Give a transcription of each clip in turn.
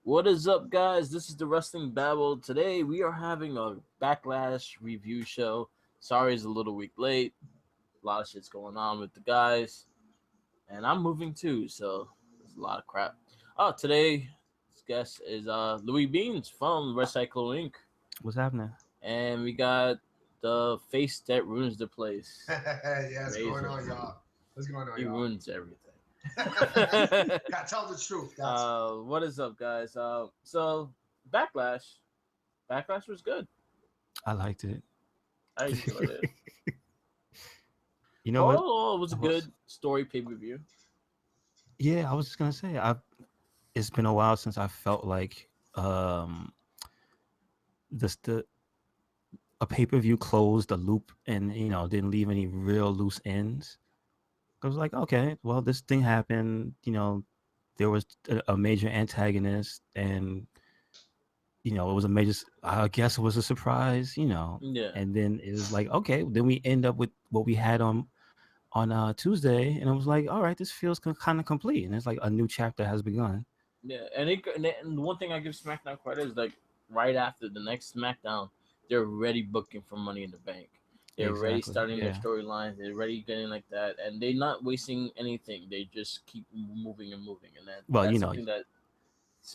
What is up, guys? This is the Wrestling Babble. Today we are having a Backlash review show. Sorry, it's a little week late. A lot of shit's going on with the guys, and I'm moving too, so there's a lot of crap. Today's guest is Louis Beans from Recycle Inc. What's happening? And we got the face that ruins the place, Yeah, what's going Razor. on, y'all? What's going on, He y'all? ruins everything. Gotta tell the truth. What is up, guys? So Backlash, Backlash was good. I liked it. I enjoyed it. You know what? Oh, it was a good story pay-per-view. Yeah, I was just gonna say, it's been a while since I felt like the a pay-per-view closed the loop and didn't leave any real loose ends. I was like, okay, well, this thing happened. There was a major antagonist, and it was a major. I guess it was a surprise. Yeah. And then it was like, okay, then we end up with what we had on Tuesday, and I was like, all right, this feels kind of complete, and it's like a new chapter has begun. Yeah, and one thing I give SmackDown credit is like right after the next SmackDown, they're already booking for Money in the Bank. They're already Exactly, starting their yeah. storylines. They're already getting like that, and they're not wasting anything. They just keep moving and moving, and Well, that's something that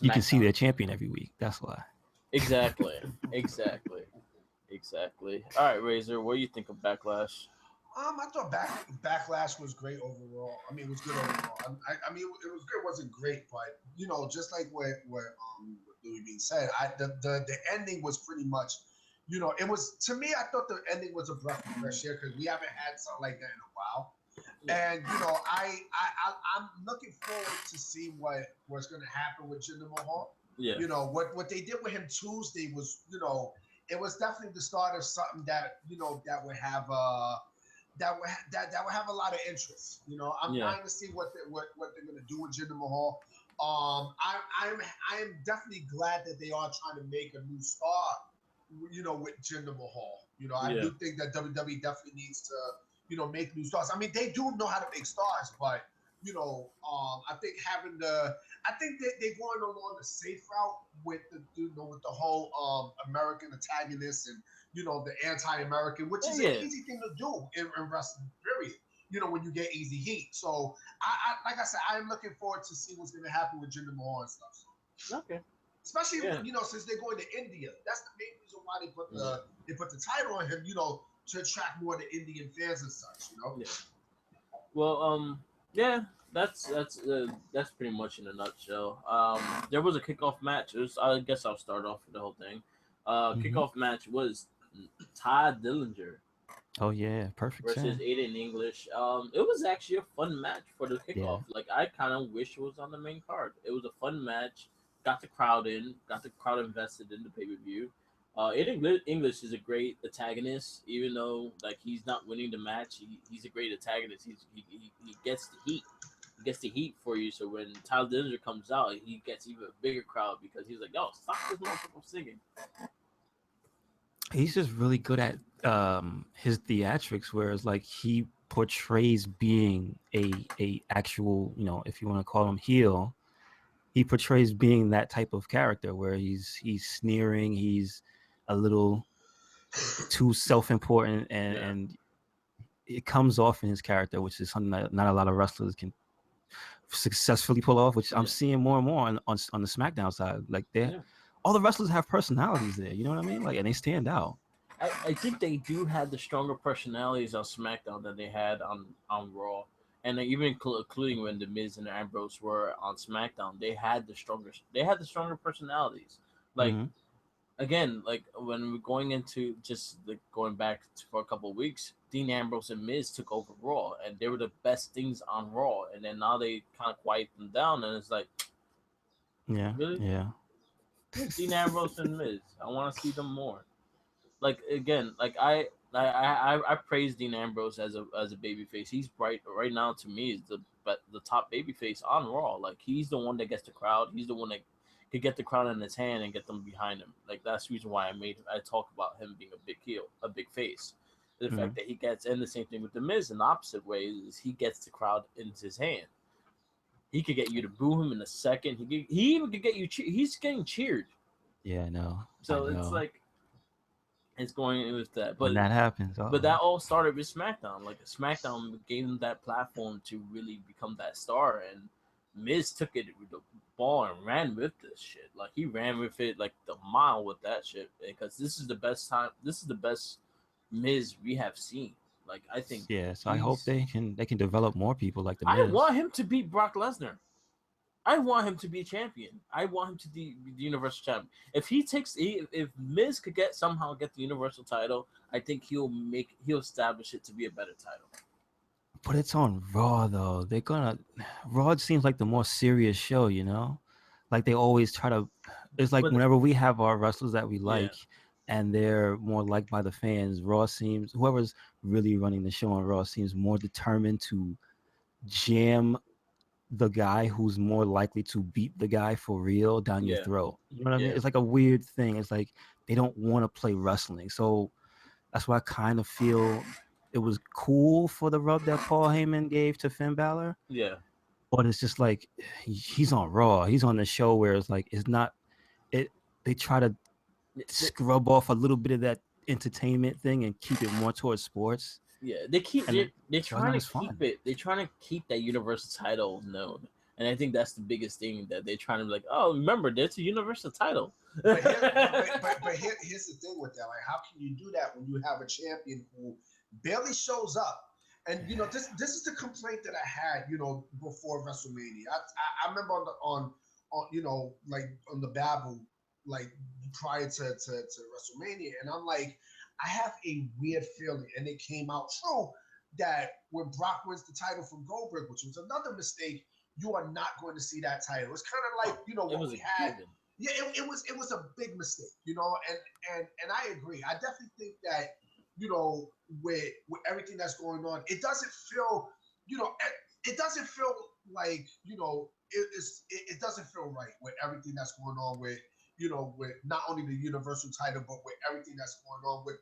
you can see SmackDown their champion every week. That's why. exactly, exactly, exactly. All right, Razor, what do you think of Backlash? I thought Backlash was great overall. I mean, it was good overall. I mean, it was good. It wasn't great, but just like what Louis Bean said, the ending was pretty much, it was to me. I thought the ending was a breath of fresh air because we haven't had something like that in a while. Yeah. And I'm looking forward to see what's going to happen with Jinder Mahal. Yeah, What they did with him Tuesday was it was definitely the start of something that that would have that would have a lot of interest. I'm yeah, dying to see what they're going to do with Jinder Mahal. I am definitely glad that they are trying to make a new star. With Jinder Mahal. I yeah, do think that WWE definitely needs to make new stars. I mean, they do know how to make stars, but I think I think they're going along the safe route with with the whole American antagonist and the anti-American, which is an yeah. easy thing to do in wrestling. Period. When you get easy heat. So like I said, I am looking forward to see what's going to happen with Jinder Mahal and stuff. Okay. Especially Yeah. since they're going to India. That's the main reason why Yeah. they put the title on him. To attract more of the Indian fans and such. Yeah. Well, yeah, that's pretty much in a nutshell. There was a kickoff match. I guess I'll start off with the whole thing. Hmm. Kickoff match was Todd Dillinger Oh yeah, perfect versus 10. Aiden English. It was actually a fun match for the Yeah. kickoff. Like I kind of wish it was on the main card. It was a fun match. Got the crowd in. Got the crowd invested in the pay per view. Aiden English is a great antagonist, even though like he's not winning the match. He's a great antagonist. He gets the heat. He gets the heat for you. So when Tyler Dillinger comes out, he gets even a bigger crowd because he's like, "Yo, stop this motherfucker singing." He's just really good at his theatrics, whereas like he portrays being a actual, if you want to call him heel, he portrays being that type of character where he's sneering, he's a little too self-important, and Yeah, it comes off in his character, which is something that not a lot of wrestlers can successfully pull off, which I'm yeah, seeing more and more on the SmackDown side. Like they yeah. all the wrestlers have personalities there, you know what I mean? Like, and they stand out. I think they do have the stronger personalities on SmackDown than they had on Raw, and even including when the Miz and Ambrose were on SmackDown, they had the stronger personalities. Like Hmm. again, like when we're going into just like going back for a couple of weeks, Dean Ambrose and Miz took over Raw, and they were the best things on Raw, and then now they kind of quiet them down, and it's like, Yeah, really, yeah. where's Dean Ambrose and Miz? I want to see them more. Like again, like I praise Dean Ambrose as a babyface. He's right now to me is the top babyface on Raw. Like he's the one that gets the crowd. He's the one that could get the crowd in his hand and get them behind him. Like that's the reason why I talk about him being a big heel, a big face. The Hmm. fact that he gets, and the same thing with the Miz in the opposite way is he gets the crowd into his hand. He could get you to boo him in a second. He even could get you. He's getting cheered. Yeah, I So it's know. like it's going with that. When that happens, But that all started with SmackDown. Like SmackDown gave him that platform to really become that star, and Miz took it with the ball and ran with this shit. Like he ran with it like the mile with that shit because this is the best time. This is the best Miz we have seen. Like I think yeah. So I hope they can develop more people like the I Miz. want him to beat Brock Lesnar. I want him to be a champion. I want him to be the Universal Champion. If he takes, if Miz could somehow get the Universal title, I think he'll establish it to be a better title. But it's on Raw though. Raw seems like the more serious show, you know? Like they always try to it's like But whenever we have our wrestlers that we yeah, like and they're more liked by the fans, Raw seems whoever's really running the show on Raw seems more determined to jam the guy who's more likely to beat the guy for real down your yeah, throat. You know what I mean? yeah, It's like a weird thing. It's like they don't want to play wrestling. So that's why I kind of feel it was cool for the rub that Paul Heyman gave to Finn Balor. yeah. But it's just like he's on Raw. He's on the show where it's like it's not it. They try to scrub off a little bit of that entertainment thing and keep it more towards sports. Yeah, they're So it's trying not to as fun. keep it. They're trying to keep that Universal title known, and I think that's the biggest thing that they're trying to be like. Oh, remember, there's a Universal title. Here's the thing with that. Like, how can you do that when you have a champion who barely shows up? And you know, this is the complaint that I had, you know, before WrestleMania. I remember on you know, like on the Babel, like prior to WrestleMania, and I'm like, I have a weird feeling, and it came out true that when Brock wins the title from Goldberg, which was another mistake, you are not going to see that title. It's kind of like, you know, It what was we a had. given. Yeah, it was a big mistake, you know, and I agree. I definitely think that, you know, with everything that's going on, it doesn't feel, you know, it doesn't feel like, you know, it doesn't feel right with everything that's going on with, you know, with not only the Universal title, but with everything that's going on with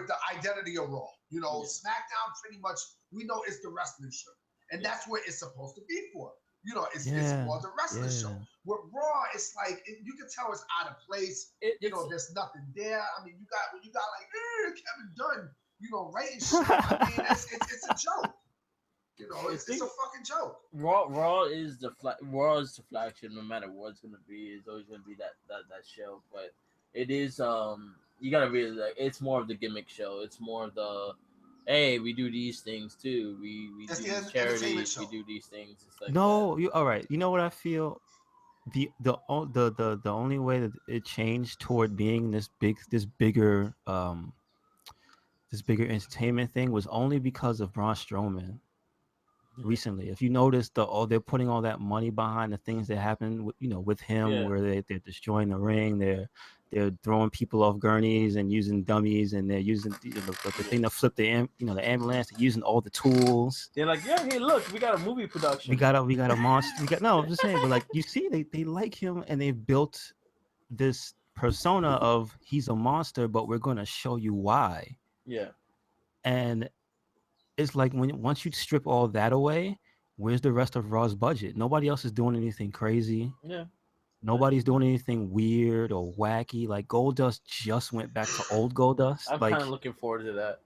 the identity of Raw. You know, Yeah. SmackDown pretty much we know it's the wrestling show, and that's what it's supposed to be for. You know, it's Yeah, for the wrestling show. yeah. With Raw, it's like you can tell it's out of place. You know, there's nothing there. I mean, you got like Kevin Dunn, you know, writing shit. I mean, it's a joke. You know, it's a fucking joke. Raw is Raw is the flagship. No matter what it's gonna be, it's always gonna be that show. But it is you gotta realize like it's more of the gimmick show. It's more of the hey, we do these things too. We It's do the these entertainment charities. show. We do these things. It's like No, you all right. You know what I feel? The only way that it changed toward being this bigger entertainment thing was only because of Braun Strowman recently. If you notice they're putting all that money behind the things that happen with, you know, with him yeah. where they're destroying the ring, they're throwing people off gurneys and using dummies, and they're using the thing to flip the ambulance, they're using all the tools. They're like, yeah, hey, look, we got a movie We production. got a monster. No, I'm just saying, but like you see, they like him and they've built this persona of he's a monster, but we're gonna show you why. Yeah. And it's like once you strip all that away, where's the rest of Raw's budget? Nobody else is doing anything crazy. Yeah. Nobody's doing anything weird or wacky. Like Goldust just went back to old Goldust. I'm kind of looking forward to that.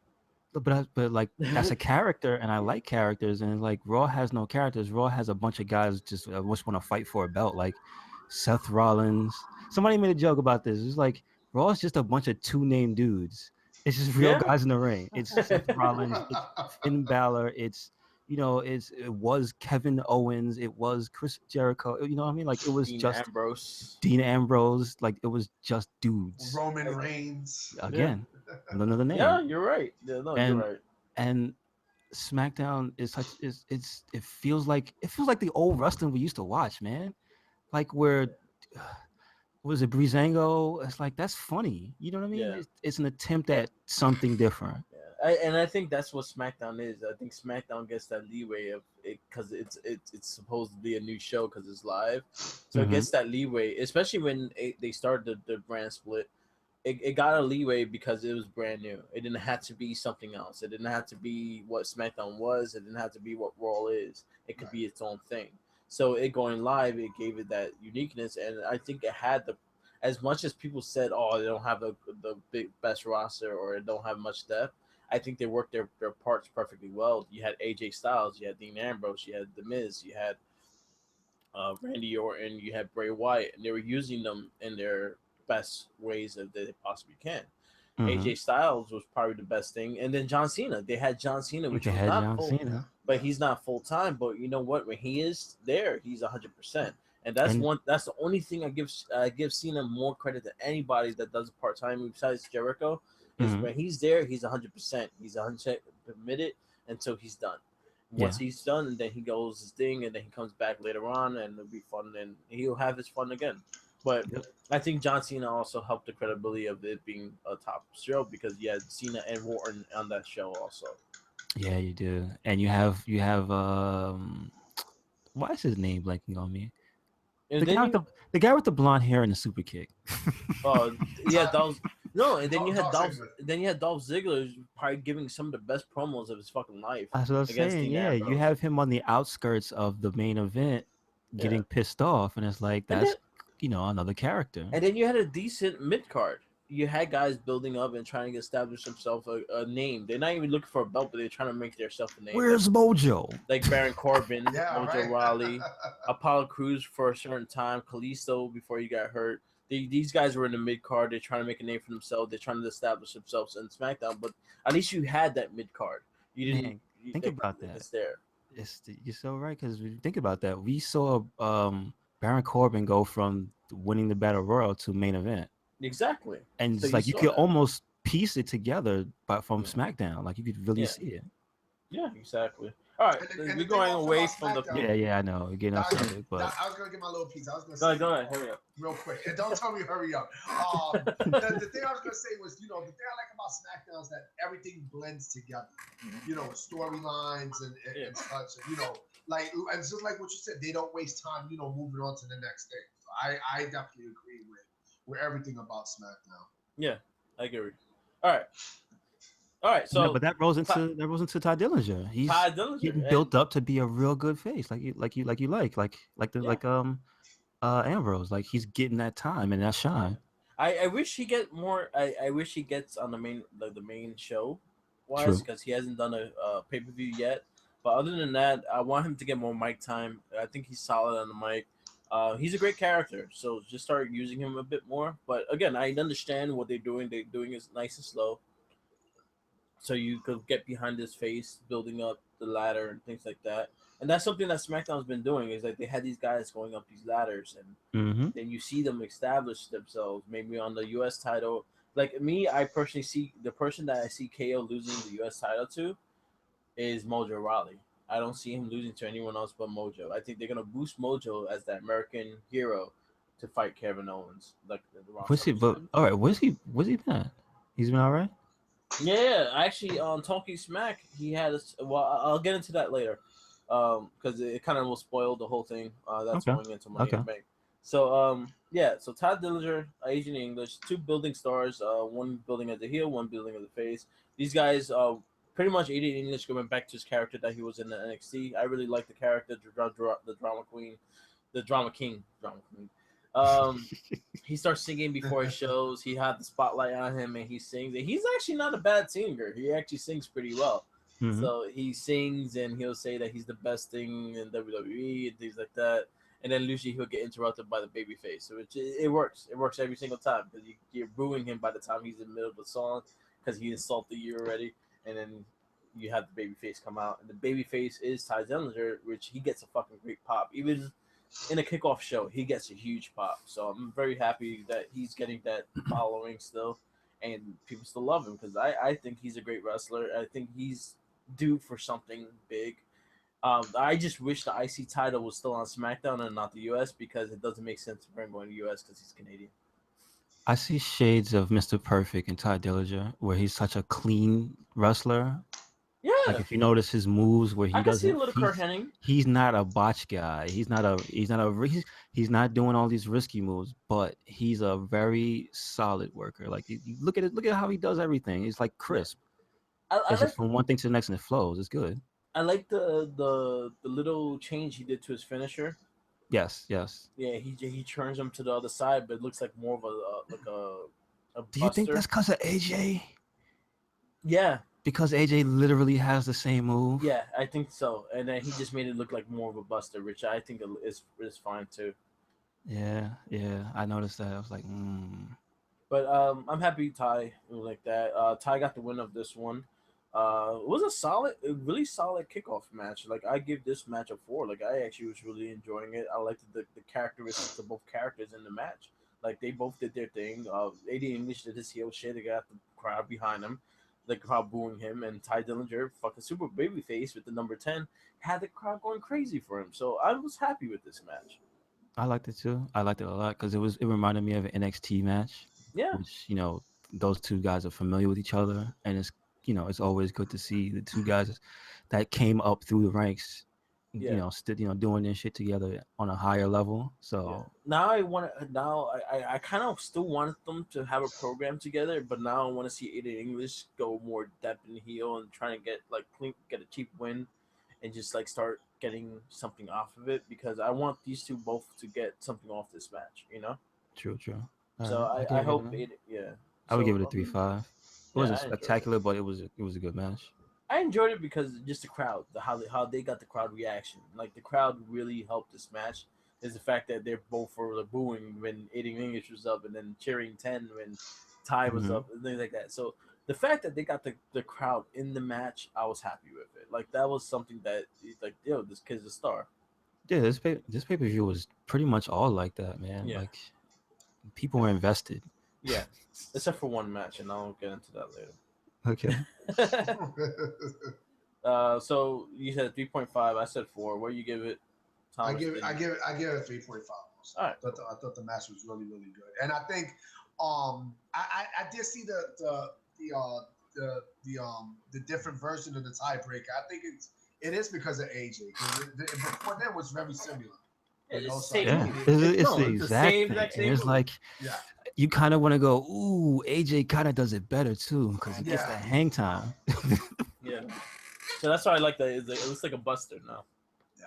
But like that's a character, and I like characters. And like Raw has no characters. Raw has a bunch of guys just want to fight for a belt, like Seth Rollins. Somebody made a joke about this. It's like Raw is just a bunch of two-name dudes. It's just real Yeah. guys in the ring. It's Seth Rollins. It's Finn Balor. It was Kevin Owens. It was Chris Jericho. You know what I mean? Like it was Dean just Ambrose. Dean Ambrose. Like it was just dudes. Roman Reigns. Again, another name. Yeah, you're right. Yeah, no, you're right. And SmackDown it feels like the old wrestling we used to watch, man. Like where was it Breezango? It's like that's funny. You know what I mean? Yeah. It's an attempt at something different. Yeah. I think that's what SmackDown is. I think SmackDown gets that leeway of it because it's supposed to be a new show because it's live, so it gets that leeway, especially when they started the brand split. It got a leeway because it was brand new. It didn't have to be something else. It didn't have to be what SmackDown was. It didn't have to be what Raw is. It could be its own thing. So it going live, it gave it that uniqueness, and I think it had the, as much as people said, oh, they don't have the big best roster or it don't have much depth. I think they worked their parts perfectly well. You had AJ Styles, you had Dean Ambrose, you had The Miz, you had Randy Orton, you had Bray Wyatt, and they were using them in their best ways that they possibly can. Mm-hmm. AJ Styles was probably the best thing, and then John Cena. They had John Cena, which They was had not John full, Cena, but he's not full time. But you know what? When he is there, he's 100%, and that's and one. That's the only thing I give Cena more credit than anybody that does it part time besides Jericho. Is mhm. when he's there, he's 100%. He's 100% committed until he's done. Yeah, Once he's done, and then he goes his thing, and then he comes back later on, and it'll be fun, and he'll have his fun again. But yep. I think John Cena also helped the credibility of it being a top show because you had Cena and Orton on that show also. Yeah, you do. And you have why is his name blanking on me? And The then guy with you, the guy with the blonde hair and the super kick. uh, yeah, Todd, Dolph. No, and then you had Dolph Dolph. Ziggler. Then you had Dolph Ziggler probably giving some of the best promos of his fucking life That's what I was against saying. Dean Yeah, you Ambrose. have him on the outskirts of the main event Yeah, getting pissed off, and it's like and then that's another character. and then you had a decent mid card. You had guys building up and trying to establish themselves a name. They're not even looking for a belt, but they're trying to make themselves a name. Where's Mojo? Like Baron Corbin, Yeah, Mojo right. Rawley, Apollo Cruz for a certain time, Kalisto before he got hurt. These guys were in the mid card. They're trying to make a name for themselves. They're trying to establish themselves in SmackDown. But at least you had that mid card. You didn't. Man, think about that. It's there. You're so right because think about that. We saw Baron Corbin go from winning the battle royal to main event, Exactly. and So it's you like you saw could that. almost piece it together, but from Yeah. SmackDown, like you could really Yeah. see it. Yeah. Exactly. All right. And We're the thing going also away about from the. SmackDown, Yeah, I know. We're getting off subject, but I was gonna get my little piece. I was gonna Go say ahead. Go ahead. Hurry up. real quick, and don't tell me hurry up. The thing I was gonna say was, the thing I like about SmackDown is that everything blends together. Storylines Yeah. and such. And, like and just like what you said, they don't waste time. Moving on to the next thing. So I definitely agree with everything about SmackDown. Yeah. I agree. All right. All right. no, So but that rolls into Ty Dillinger. He's Ty Dillinger getting and built up to be a real good face, like yeah. Ambrose. Like he's getting that time and that Yeah. shine. I wish he get more. I wish he gets on the main show, wise, True. because he hasn't done a pay per view yet. But other than that, I want him to get more mic time. I think he's solid on the mic. He's a great character, so just start using him a bit more. But again, I understand what they're doing. They're doing is nice and slow, so you could get behind his face, building up the ladder and things like that. And that's something that SmackDown's been doing. Is like they had these guys going up these ladders, and Mm-hmm. then you see them establish themselves maybe on the US title. Like me, I personally see the person that I see KO losing the US title to is Mojo Rawley. I don't see him losing to anyone else but Mojo. I think they're gonna boost Mojo as that American hero to fight Kevin Owens, like the Raw Was he? But SummerSlam. all right, where's he? Where's he been? He's been all right. Yeah, actually, on Talking Smack, he had. Well, I'll get into that later, because it kind of will spoil the whole thing. That's Okay. going into Money in Okay. the Bank. So, yeah. So Todd Dillinger, Asian English, two building stars. One building as a heel, one building as a face. These guys, pretty much Asian English going back to his character that he was in the NXT. I really like the character, the drama queen, the drama queen. Um, he starts singing before his shows. He had the spotlight on him, and he sings. And he's actually not a bad singer. He actually sings pretty well. Mm-hmm. So he sings, and he'll say that he's the best thing in WWE and things like that. And then usually he'll get interrupted by the babyface. So it works. It works every single time because you're booing him by the time he's in the middle of the song because he insulted you already. And then you have the babyface come out, and the babyface is Ty Dillinger, which he gets a fucking great pop. Even in a kickoff show, he gets a huge pop. So I'm very happy that he's getting that following still, and people still love him because I think he's a great wrestler. I think he's due for something big. I just wish the IC title was still on SmackDown and not the US because it doesn't make sense for him going to US because he's Canadian. I see shades of Mr. Perfect in Ty Dillinger, where he's such a clean wrestler. Like Yeah, if you notice his moves, where I he can see a doesn't, little Kurt Hennig. he's not a botch guy. He's not doing all these risky moves, but he's a very solid worker. Like you look at how he does everything. It's like Yeah, crisp. I It's like just from one thing to the next, and it flows. It's good. I like the little change he did to his finisher. Yes, yes. Yeah, he turns him to the other side, but it looks like more of a Do you think buster. that's because of AJ? Yeah, Because AJ literally has the same move. yeah, I think so. And then he just made it look like more of a buster, which I think is fine too. Yeah, yeah. I noticed that. I was like, But I'm happy Ty like that. Ty got the win of this one. It was a really solid kickoff match. Like I give this match a 4. Like I actually was really enjoying it. I liked the characteristics of both characters in the match. Like they both did their thing. AD English did his heel shit. They got the crowd behind him, the crowd booing him, and Ty Dillinger, fucking super babyface with the number 10, had the crowd going crazy for him. So I was happy with this match. I liked it too. I liked it a lot because it reminded me of an NXT match, Yeah, which those two guys are familiar with each other, and it's always good to see the two guys that came up through the ranks, yeah. doing their shit together on a higher level. Yeah. So Now I want to. Now I kind of still wanted them to have a program together, but now I want to see Aiden English go more depth and heel and trying to get like get a cheap win, and just like start getting something off of it because I want these two both to get something off this match. You know. true, true. All So right, I hope it. Yeah. I would give So it a 3.5. It yeah, wasn't I enjoyed it. spectacular, but it was a good match. I enjoyed it because just the crowd, how they got the crowd reaction. Like the crowd really helped this match. Is the fact that they're both for the booing when Aiden English was up and then cheering 10 when Ty was Mhm. up and things like that. So the fact that they got the crowd in the match, I was happy with it. Like that was something that like yo, this kid's a star. Yeah, this pay-per-view was pretty much all like that, man. Yeah, Like people were invested. yeah. Except for one match, and I'll get into that Okay. later. So you said 3.5. I said 4. What do you give it, I Thomas? give it 3.5. All right. I thought the match was really really good, and I think I did see the different version of the tiebreaker. I think it is because of AJ. Before that was very similar. Yeah, You know, so same Yeah, movie. it's the It's the exact same thing. exact And same it's movie. like yeah, you kind of want to go, ooh, AJ kind of does it better too because he gets Yeah. the hang time. Yeah. So that's why I like that. It looks like a buster now. yeah.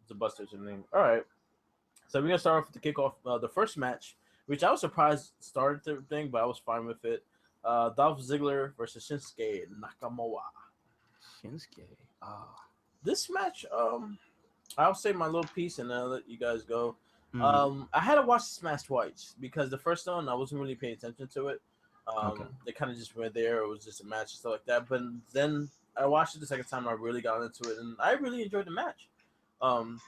It's a buster's name. All right. So we're gonna start off with the kickoff, the first match, which I was surprised started the thing, but I was fine with it. Dolph Ziggler versus Shinsuke Nakamura. Shinsuke. This match, I'll say my little piece and then I'll let you guys go. Mm, I had to watch this match twice because the first one I wasn't really paying attention to it. Okay. They kind of just were there. It was just a match and stuff like that. But then I watched it the second time. I really got into it, and I really enjoyed the match. Um,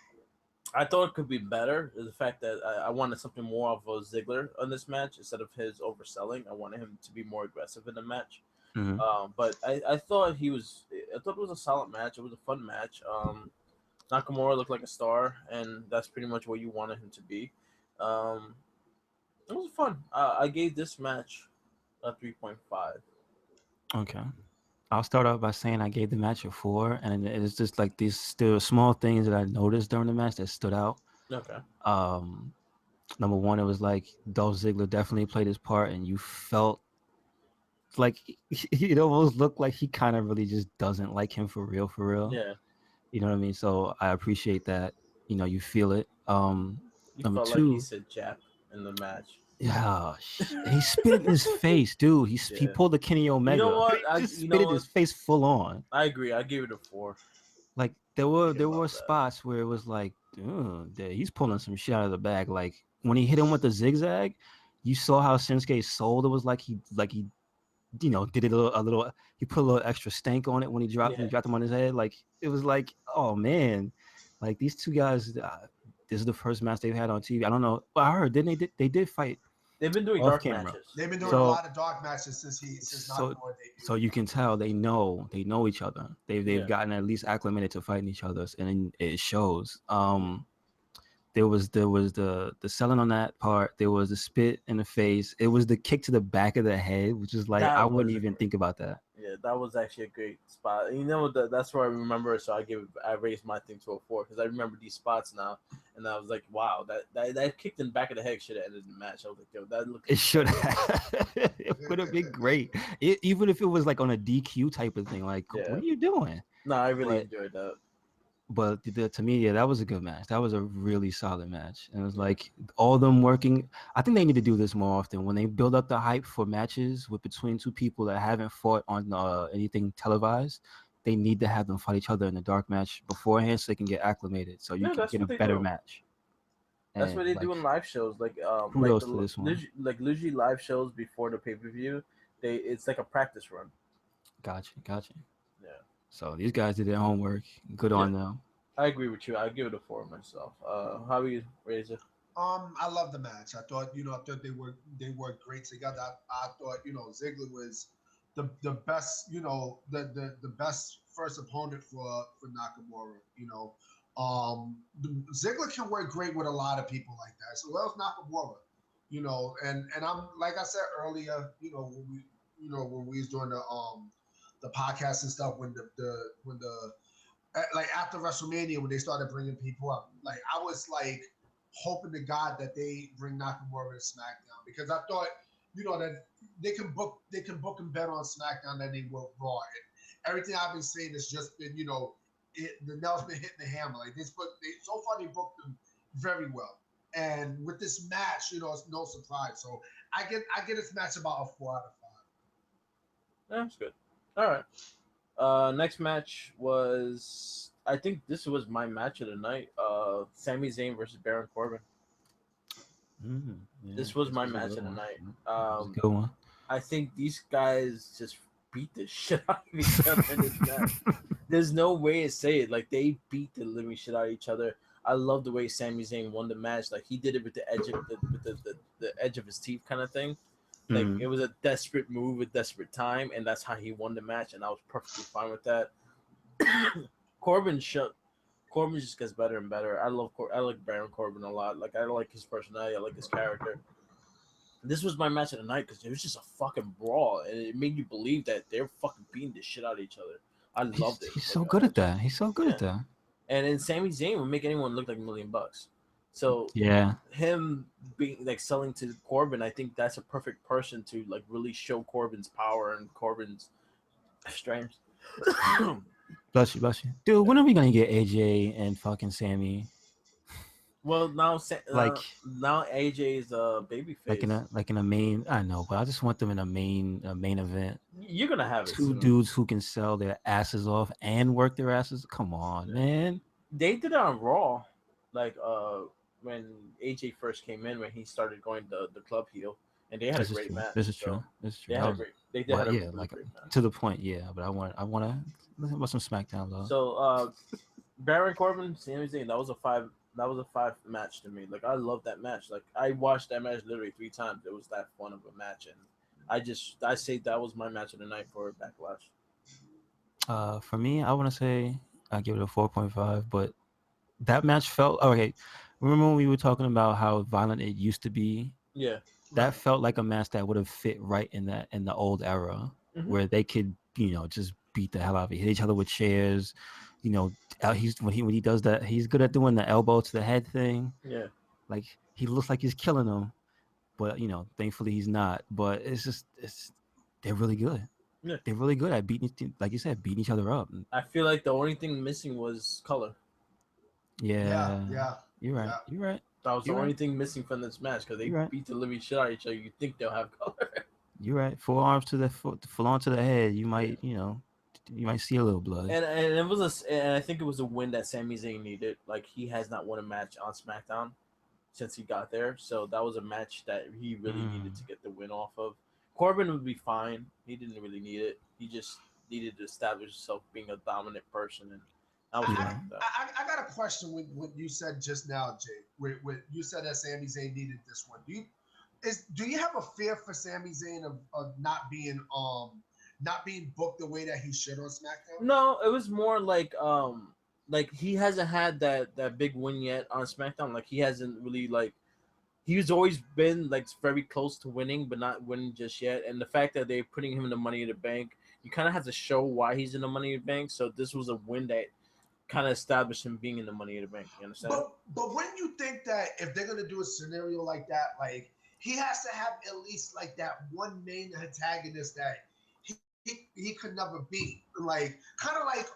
I thought it could be better. Is the fact that I wanted something more of a Ziggler on this match instead of his overselling. I wanted him to be more aggressive in the match. mhm. But I thought he was. I thought it was a solid match. It was a fun match. Nakamura looked like a star, and that's pretty much what you wanted him to be. Um, it was fun. I gave this match a 3.5. Okay. I'll start off by saying I gave the match a 4, and it's just like these still small things that I noticed during the match that stood out. Okay. Um, Number one, it was like Dolph Ziggler definitely played his part, and you felt like it almost looked like he kind of really just doesn't like him for real, for real. Yeah. You know what I mean? So I appreciate that. You feel it. You Number felt like he two, said Jap in the match. yeah, he spit in his face, dude. He Yeah. pulled the Kenny Omega. You know what? He just spit in his face full on. I agree. I give it a 4. Like there were love that. spots where it was like, dude, he's pulling some shit out of the bag. Like when he hit him with the zigzag, you saw how Shinsuke's soul. It was like he did it a little. He put a little extra stank on it when he dropped him on his head. Like it was like, oh man, like these two guys. This is the first match they've had on TV. I don't know. But I heard they did fight. They've been doing Off dark camera. matches. They've been doing So- a lot of dark matches since Nakamura debuted. So you can tell they know each other. They've Yeah. gotten at least acclimated to fighting each other, and it shows. There was the selling on that part. There was the spit in the face. It was the kick to the back of the head, which is like That I was wouldn't a even great- think about that. Yeah, that was actually a great spot. You know, that's where I remember it. So I raised my thing to a 4 because I remember these spots now, and I was like, wow, that kicked in the back of the head should have ended the match. I was like, yo, that looked. It should have. It would have been great, even if it was like on a DQ type of thing. Like, Yeah. what are you doing? No, I really But enjoyed that. to me, yeah, that was a good match. That was a really solid match. And it was like all them working. I think they need to do this more often when they build up the hype for matches with between two people that haven't fought on anything televised. They need to have them fight each other in a dark match beforehand so they can get acclimated, so you Yeah, can that's get a what they better do. match. That's what And they do like, in live shows. Like kudos to this one. usually live shows before the pay-per-view, it's like a practice run. Gotcha. Yeah. So these guys did their homework. Good Yeah. on them. I agree with you. I give it a 4 myself. How are you, Razor? I love the match. I thought, I thought they worked great together. I thought, Ziggler was the best, the best first opponent for Nakamura. Ziggler can work great with a lot of people like that. So else Nakamura, and I'm like I said earlier, when we was doing the podcast and stuff when the like after WrestleMania when they started bringing people up, like I was like hoping to God that they bring Nakamura to SmackDown because I thought, that they can book him better on SmackDown than they will Raw. And everything I've been saying has just been, the nail's been hitting the hammer. Like so far they booked him very well. And with this match, it's no surprise. So I get this match about a 4 out of 5. That's good. All right. Next match was, I think this was my match of the night. Sami Zayn versus Baron Corbin. Yeah, This was this my was a match good of the one. night. It was a good one. I think these guys just beat the shit out of each other in this match. There's no way to say it. Like they beat the living shit out of each other. I love the way Sami Zayn won the match. Like he did it with the edge of the edge of his teeth kind of thing. Like it was a desperate move at desperate time, and that's how he won the match, and I was perfectly fine with that. Corbin shut. Corbin just gets better and better. I like Baron Corbin a lot. Like I like his personality. I like his character. This was my match of the night because it was just a fucking brawl, and it made you believe that they're fucking beating the shit out of each other. I loved it. He's Like so good at that. He's so good yeah, at that. and then Sami Zayn would make anyone look like $1,000,000. So Yeah. him being like selling to Corbin, I think that's a perfect person to like really show Corbin's power and Corbin's strength. Bless you. Dude, when are we gonna get AJ and fucking Sammy? Well, now Like now AJ's a baby face. like in a main, I know, but I just want them in a main event. You're gonna have it Two soon. dudes who can sell their asses off and work their asses. Come on, man. They did it on Raw, like when AJ first came in when he started going the club heel, and they had a This is great true. match. This is So true. This is true. they That had a was, great. They did had but a yeah, really like great match. to the point, yeah. But I wanna listen about some SmackDown love. So Baron Corbin, Sami Zayn, that was a five match to me. Like I love that match. Like I watched that match literally 3 times. It was that fun of a match, and I say that was my match of the night for Backlash. For me, I want to say I give it a 4.5, but that match felt okay. Remember when we were talking about how violent it used to be? Yeah. That felt like a match that would have fit right in the old era where they could, just beat the hell out of it, hit each other with chairs. He's when he does that, he's good at doing the elbow to the head thing. Yeah. Like he looks like he's killing them, but thankfully he's not. But they're really good. Yeah. They're really good at beating, like you said, beating each other up. I feel like the only thing missing was color. Yeah, Yeah. you're right. Yeah. You're right. That was the You're only right. thing missing from this match because they You're right. beat the living shit out of each other. You think they'll have color? You're right. Forearms to the foot, full on to the head. You might, you might see a little blood. And and I think it was a win that Sami Zayn needed. Like he has not won a match on SmackDown since he got there, so that was a match that he really needed to get the win off of. Corbin would be fine. He didn't really need it. He just needed to establish himself being a dominant person, and I was fine with that. I got a question with what you said just now, Jay. With you said that Sami Zayn needed this one. Do you have a fear for Sami Zayn of not being booked the way that he should on SmackDown? No, it was more like he hasn't had that big win yet on SmackDown. Like he hasn't really like he's always been like very close to winning, but not winning just yet. And the fact that they're putting him in the Money in the Bank, you kind of have to show why he's in the Money in the Bank. So this was a win that kind of established him being in the Money in the Bank. You understand? But wouldn't you think that if they're gonna do a scenario like that, like he has to have at least like that one main antagonist that he could never beat. Like kind of like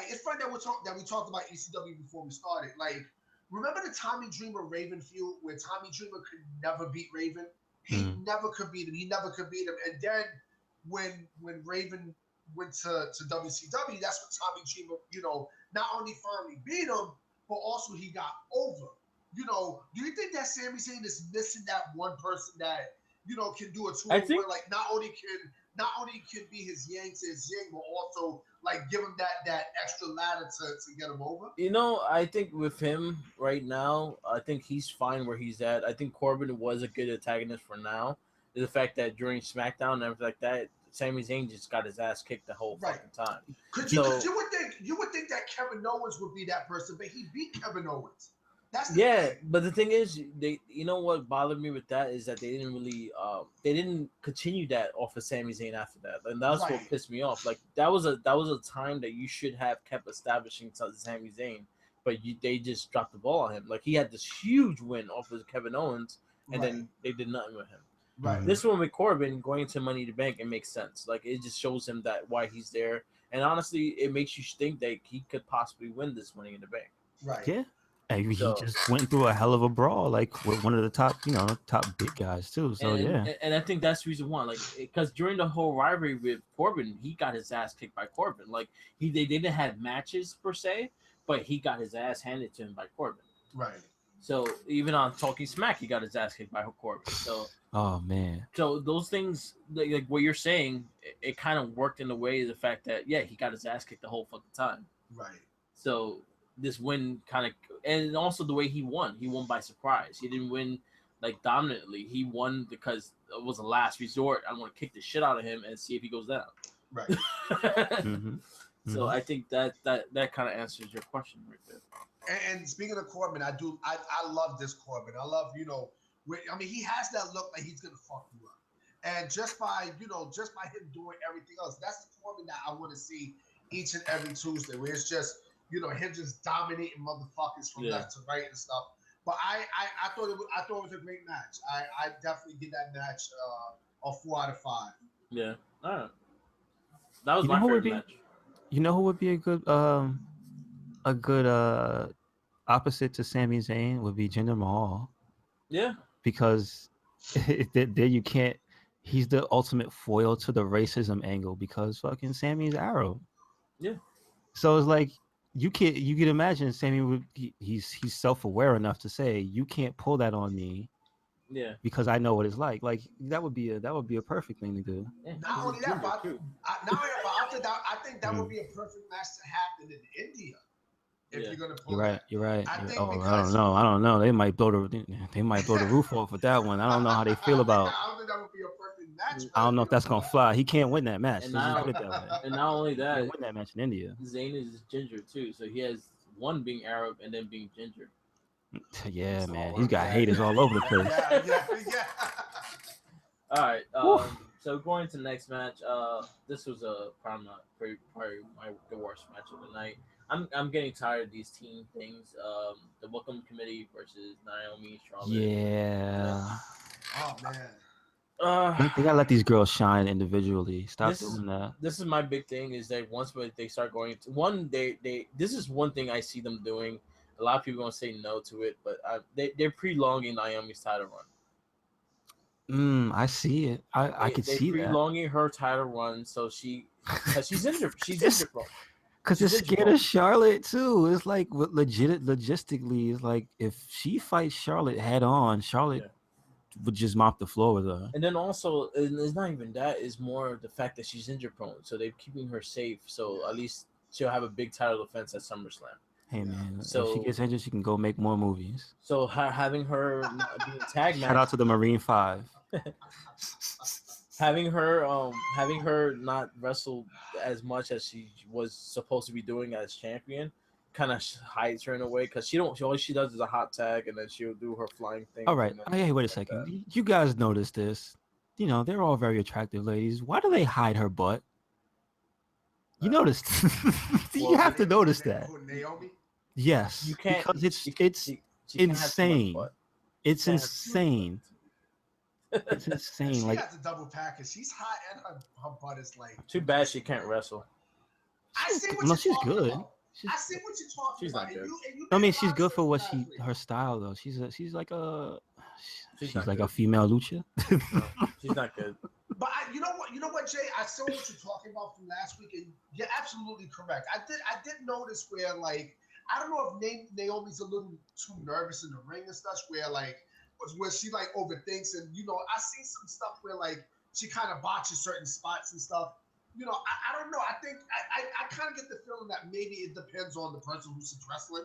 it's funny that we talked about ECW before we started. Like remember the Tommy Dreamer Raven feud where Tommy Dreamer could never beat Raven? He never could beat him. He never could beat him. And then when Raven went to WCW, that's when Tommy Dreamer, not only finally beat him, but also he got over. Do you think that Sami Zayn is missing that one person that can do a 2-on-1? Like not only can be his yang to his yin, but also like give him that extra ladder to get him over. I think with him right now, I think he's fine where he's at. I think Corbin was a good antagonist for now. The fact that during SmackDown and everything like that, Sami Zayn just got his ass kicked the whole fucking time. Cause you would think that Kevin Owens would be that person, but he beat Kevin Owens. But the thing is, what bothered me with that is that they didn't continue that off of Sami Zayn after that, and that's what pissed me off. Like that was a time that you should have kept establishing Sami Zayn, but they just dropped the ball on him. Like he had this huge win off of Kevin Owens, and then they did nothing with him. Right. This one with Corbin going to Money in the Bank, it makes sense. Like it just shows him that why he's there, and honestly, it makes you think that he could possibly win this Money in the Bank. Right. Yeah. He just went through a hell of a brawl, like with one of the top big guys too. So and I think that's the reason why, like, because during the whole rivalry with Corbin, he got his ass kicked by Corbin. Like they didn't have matches per se, but he got his ass handed to him by Corbin. Right. So even on Talking Smack, he got his ass kicked by Corbin. So oh man. So those things, like what you're saying, it kind of worked in a way the fact that he got his ass kicked the whole fucking time. Right. So this win kind of, and also the way he won by surprise. He didn't win like dominantly. He won because it was a last resort. I want to kick the shit out of him and see if he goes down. Right. So I think that kind of answers your question right there. And speaking of Corbin, I love this Corbin. I love he has that look like he's gonna fuck you up, and just by him doing everything else, that's the Corbin that I want to see each and every Tuesday, where it's just him just dominating motherfuckers from left to right and stuff. But I thought it was a great match. I definitely give that match a 4 out of 5. Yeah, all right. That was my favorite match. You know who would be a good opposite to Sami Zayn would be Jinder Mahal. Yeah, because there you can't. He's the ultimate foil to the racism angle because fucking Sammy's Arab. Yeah. So it's like. You can imagine Sammy he's self-aware enough to say you can't pull that on me, because I know what it's like. Like that would be a perfect thing to do. Yeah, not only that, but I think that would be a perfect match to happen in India. If you're gonna pull you're right. I don't know. They might blow the roof off with that one. I don't know how they feel about. I don't think that would be a perfect match. I don't know if that's gonna fly. He can't win that match. And not only that, he can't win that match in India. Zayn is ginger too, so he has one being Arab and then being ginger. Yeah, man, he's got haters all over the place. Yeah. All right, so going to the next match. This was probably the worst match of the night. I'm getting tired of these team things. The Welcome Committee versus Naomi, Charlotte. Yeah. Oh man. They gotta let these girls shine individually. Stop doing that. This is my big thing. Is that once they start going to this is one thing I see them doing. A lot of people gonna say no to it, but they're prolonging Naomi's title run. I see it. I could see that. They're prolonging her title run, so because she's injured. She's injured, bro. Because it's scared of Charlotte too. It's like logistically, it's like if she fights Charlotte head on, Charlotte would just mop the floor with her. And then also, it's not even that. It's more the fact that she's injury prone, so they're keeping her safe. So at least she'll have a big title defense at SummerSlam. Hey man, so if she gets injured, she can go make more movies. So having her be a tag match. Shout out to the Marine 5. having her not wrestle as much as she was supposed to be doing as champion kind of hides her in a way, because all she does is a hot tag and then she'll do her flying thing. All right. Hey, wait a second. You guys noticed this. They're all very attractive ladies. Why do they hide her butt? You noticed. You have to notice that. Naomi? Yes. You can't, because it's insane. It's insane. It's And insane. she Like has a double package. She's hot and her butt is like. Too bad she can't wrestle. I see what no, you're she's talking good. about. I see what you're talking She's about. not And good. you I made mean, a she's lot of good sense for what last week. her style though. She's like a She's she's not like a good. female lucha. No, she's not good. But you know what, Jay? I saw what you're talking about from last week, and you're absolutely correct. I did notice where like I don't know if Naomi's a little too nervous in the ring and stuff, where she like overthinks, and I see some stuff where like she kind of botches certain spots and stuff. I don't know. I think I kind of get the feeling that maybe it depends on the person who's wrestling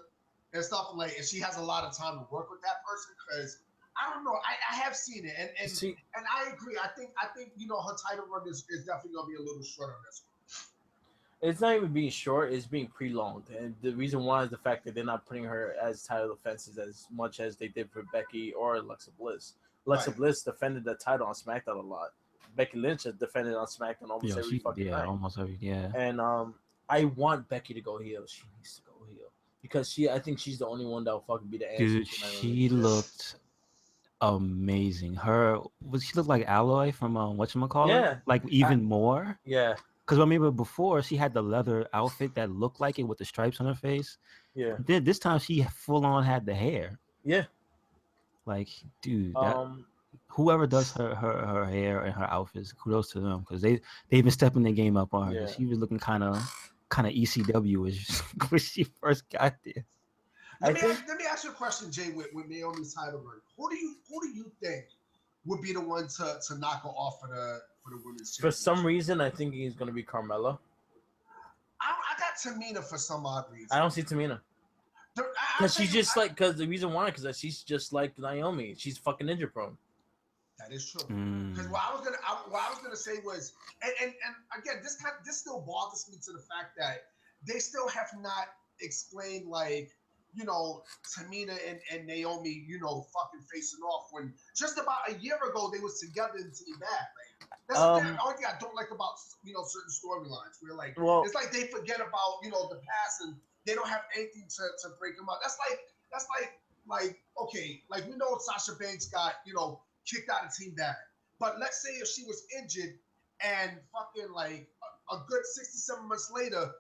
and stuff, and like if she has a lot of time to work with that person, because I don't know. I have seen it, and See, and I agree. I think her title run is definitely gonna be a little short on this one. it's not even being short; it's being prolonged, and the reason why is the fact that they're not putting her as title defenses as much as they did for Becky or Alexa Bliss. Alexa Right. Bliss defended the title on SmackDown a lot. Becky Lynch has defended on SmackDown almost Yo, every fucking night. almost every And I want Becky to go heel. She needs to go heel because I think she's the only one that will fucking be the answer Dude, to Naomi. she looked amazing. She looked like Alloy from whatchamacallit? Yeah, Like even more. yeah, Because I remember before she had the leather outfit that looked like it with the stripes on her face. yeah, Then this time she full on had the hair. yeah. Like, dude, that Um, whoever does her hair and her outfits, kudos to them because they've been stepping their game up on her. yeah. She was looking kind of ECW as when she first got there. I think Let me ask you a question, Jay. With Naomi's title run, who do you think would be the one to knock her off for the women's for championship? some reason I think he's gonna be Carmella. I got Tamina for some odd reason. I don't see Tamina I'll because tell she's you, just like because the reason why because she's just like Naomi. She's fucking injury prone. that is true. Mm. Because what I was gonna say was, and again, this still bothers me to the fact that they still have not explained like Tamina and Naomi fucking facing off when just about a year ago they was together in Team Bad. Like that's the only thing I don't like about certain storylines where like Well, it's like they forget about the past and they don't have anything to break them up. That's like okay, like we know Sasha Banks got kicked out of Team Bad. But let's say if she was injured and fucking like a good 6 to 7 months later,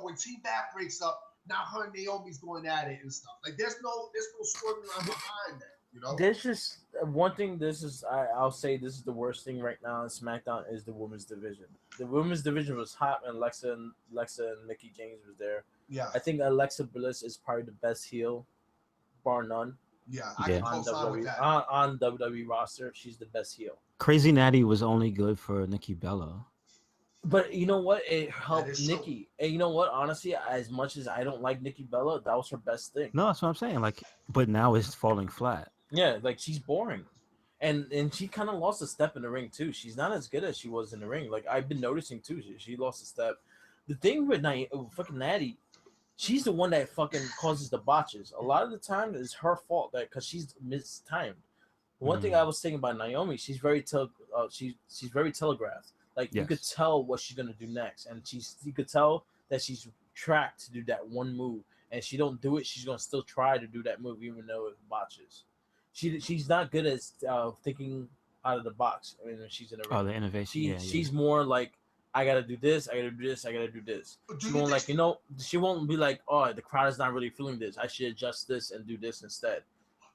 when Team Bad breaks up, now her and Naomi's going at it and stuff. Like there's no storyline behind that. there's just one thing. I'll say this is the worst thing right now in SmackDown is the women's division. The women's division was hot when Alexa and Mickey James was there. Yeah. I think Alexa Bliss is probably the best heel, bar none. Yeah, I can co-sign with that. On WWE roster, she's the best heel. Crazy Natty was only good for Nikki Bella. But you know what? It helped is true. Nikki. And you know what? Honestly, as much as I don't like Nikki Bella, that was her best thing. No, that's what I'm saying. Like, but now it's falling flat. Yeah, like she's boring. And she kind of lost a step in the ring too. She's not as good as she was in the ring. Like I've been noticing too. She lost a step. The thing with fucking Natty, she's the one that fucking causes the botches. A lot of the time it's her fault that because she's mistimed. One thing I was thinking about Naomi, she's very she's very telegraphed. Like you could tell what she's gonna do next, and you could tell that she's tracked to do that one move, and she don't do it. She's gonna still try to do that move even though it botches. She's not good at thinking out of the box. I mean, when she's in a ring. Oh, the innovation. She's more like I gotta do this, I gotta do this, I gotta do this. She won't like she won't be like, oh, the crowd is not really feeling this. I should adjust this and do this instead.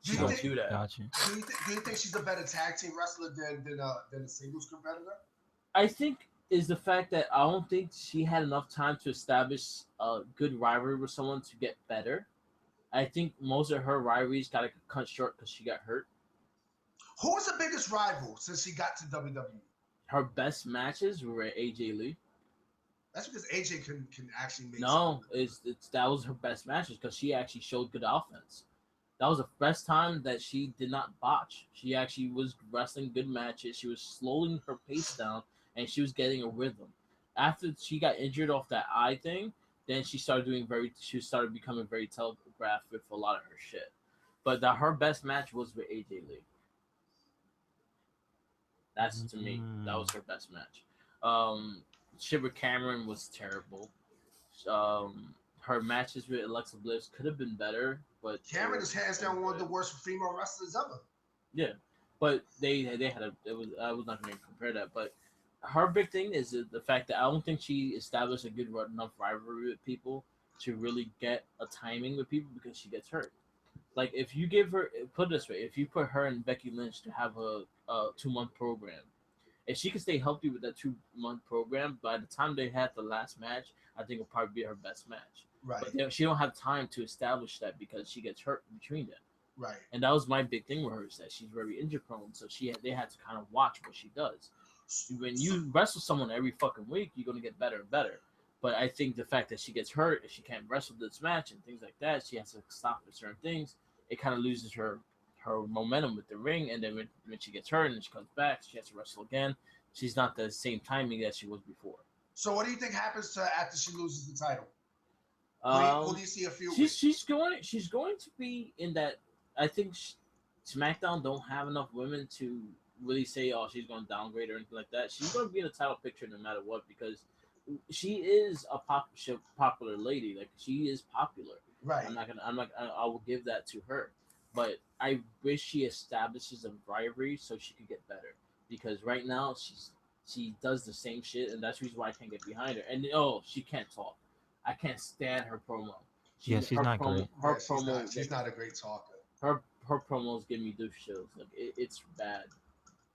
She won't do that. Gotcha. Do you think she's a better tag team wrestler than a singles competitor? I think is the fact that I don't think she had enough time to establish a good rivalry with someone to get better. I think most of her rivalries got cut short because she got hurt. Who was the biggest rival since she got to WWE? Her best matches were AJ Lee. That's because AJ can actually make. No, that was her best matches because she actually showed good offense. That was the first time that she did not botch. She actually was wrestling good matches. She was slowing her pace down, and she was getting a rhythm. After she got injured off that eye thing, then she started becoming very telegraphed with a lot of her shit. But her best match was with AJ Lee. That's to me. That was her best match. Shit with Cameron was terrible. Her matches with Alexa Bliss could have been better, but Cameron is hands down one of the worst female wrestlers ever. Yeah, but they had a it was I was not going to compare that, but her big thing is the fact that I don't think she established a good enough rivalry with people to really get a timing with people because she gets hurt. Like if you give her, put it this way, if you put her and Becky Lynch to have a 2 month program, if she can stay healthy with that 2 month program, by the time they had the last match, I think it'll probably be her best match. Right. But she don't have time to establish that because she gets hurt between them. Right. And that was my big thing with her is that she's very injury prone. So they had to kind of watch what she does. When you wrestle someone every fucking week, you're gonna get better and better. But I think the fact that she gets hurt, if she can't wrestle this match and things like that, she has to stop at certain things. It kind of loses her momentum with the ring, and then when she gets hurt and she comes back, she has to wrestle again. She's not the same timing that she was before. So what do you think happens to her after she loses the title? Who do you see a few? She's going to be in that. I think SmackDown don't have enough women to really say, oh, she's going to downgrade or anything like that. She's going to be in the title picture no matter what because she is a popular lady. Like she is popular. Right. I will give that to her. But I wish she establishes a rivalry so she could get better. Because right now she does the same shit, and that's the reason why I can't get behind her. And she can't talk. I can't stand her promo. She's not great. She's not a great talker. Her promos give me douche chills. Like it's bad.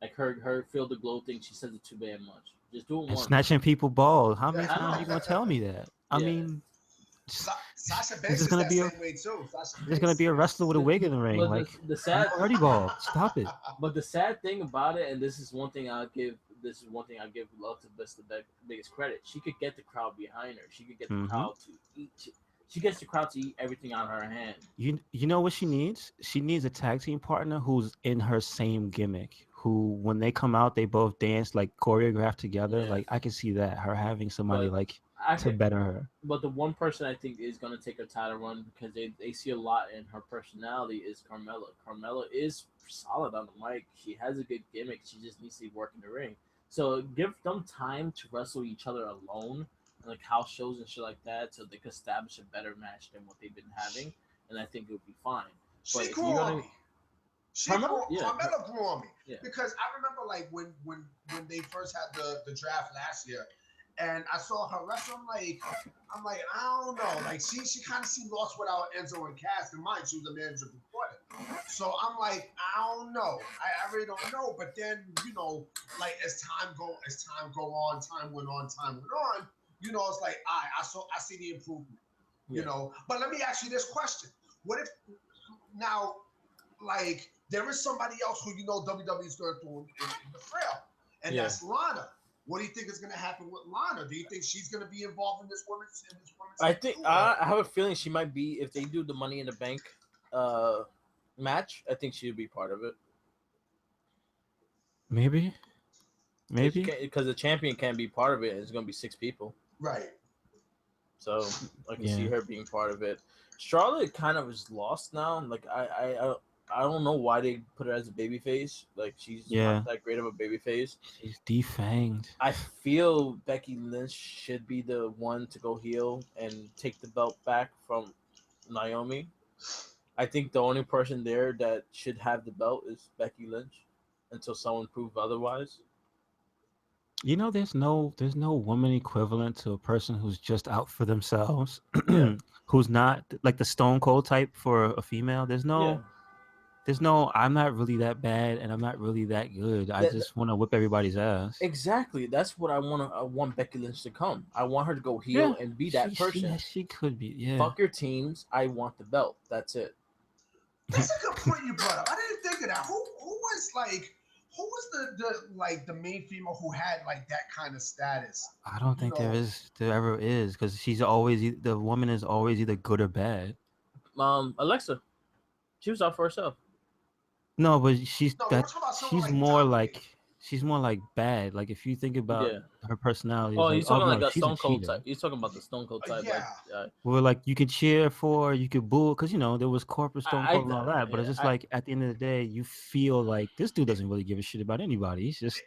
Like her feel the glow thing. She says it too damn much. Just do it once. Snatching people balls. How many times are you gonna tell me that? I mean. Sasha Banks is that same way too. There's gonna be a wrestler with a wig in the ring. But like the sad already ball. Stop it. But the sad thing about it, and this is one thing I give Love to the biggest credit. She could get the crowd behind her. She could get the crowd to eat. She gets the crowd to eat everything out of her hand. You know what she needs? She needs a tag team partner who's in her same gimmick. Who, when they come out, they both dance like choreographed together. Yeah. Like I can see that her having somebody to better her. But the one person I think is going to take her title run because they see a lot in her personality is Carmella. Carmella is solid on the mic. She has a good gimmick. She just needs to work in the ring. So give them time to wrestle each other alone, like house shows and shit like that, so they could establish a better match than what they've been having, and I think it would be fine. She grew on me. Carmella grew on me because I remember like when they first had the draft last year. And I saw her wrestle. I'm like, I don't know. Like she kind of seemed lost without Enzo and Cass. In mind, she was a manager before that. So I'm like, I don't know. I really don't know. But then like as time went on. It's like I see the improvement. But let me ask you this question: what if now, like, there is somebody else who WWE is going to throw in the frail, and that's Lana. What do you think is going to happen with Lana? Do you think she's going to be involved in this women's? I think I have a feeling she might be. If they do the Money in the Bank match, I think she'll be part of it. Maybe. Because the champion can't be part of it. It's going to be 6 people. Right. So I can see her being part of it. Charlotte kind of is lost now. Like I don't know why they put her as a babyface. Like she's not that great of a babyface. She's defanged. I feel Becky Lynch should be the one to go heel and take the belt back from Naomi. I think the only person there that should have the belt is Becky Lynch until someone proves otherwise. There's no woman equivalent to a person who's just out for themselves, who's not like the Stone Cold type for a female. There's no, I'm not really that bad and I'm not really that good. I just want to whip everybody's ass. Exactly. That's what I want. I want Becky Lynch to come. I want her to go heel and be that person. She could be. Yeah. Fuck your teams. I want the belt. That's it. That's a good point you brought up. I didn't think of that. Who was the main female who had like that kind of status? I don't think there ever is, because the woman is always either good or bad. Alexa, she was out for herself. No, but she's more like bad. Like if you think about her personality. Oh, you're talking like a Stone Cold type. You're talking about the Stone Cold type. Where like you could cheer for, you could boo, because there was corporate Stone Cold and all that. But it's just like at the end of the day, you feel like this dude doesn't really give a shit about anybody. He's just.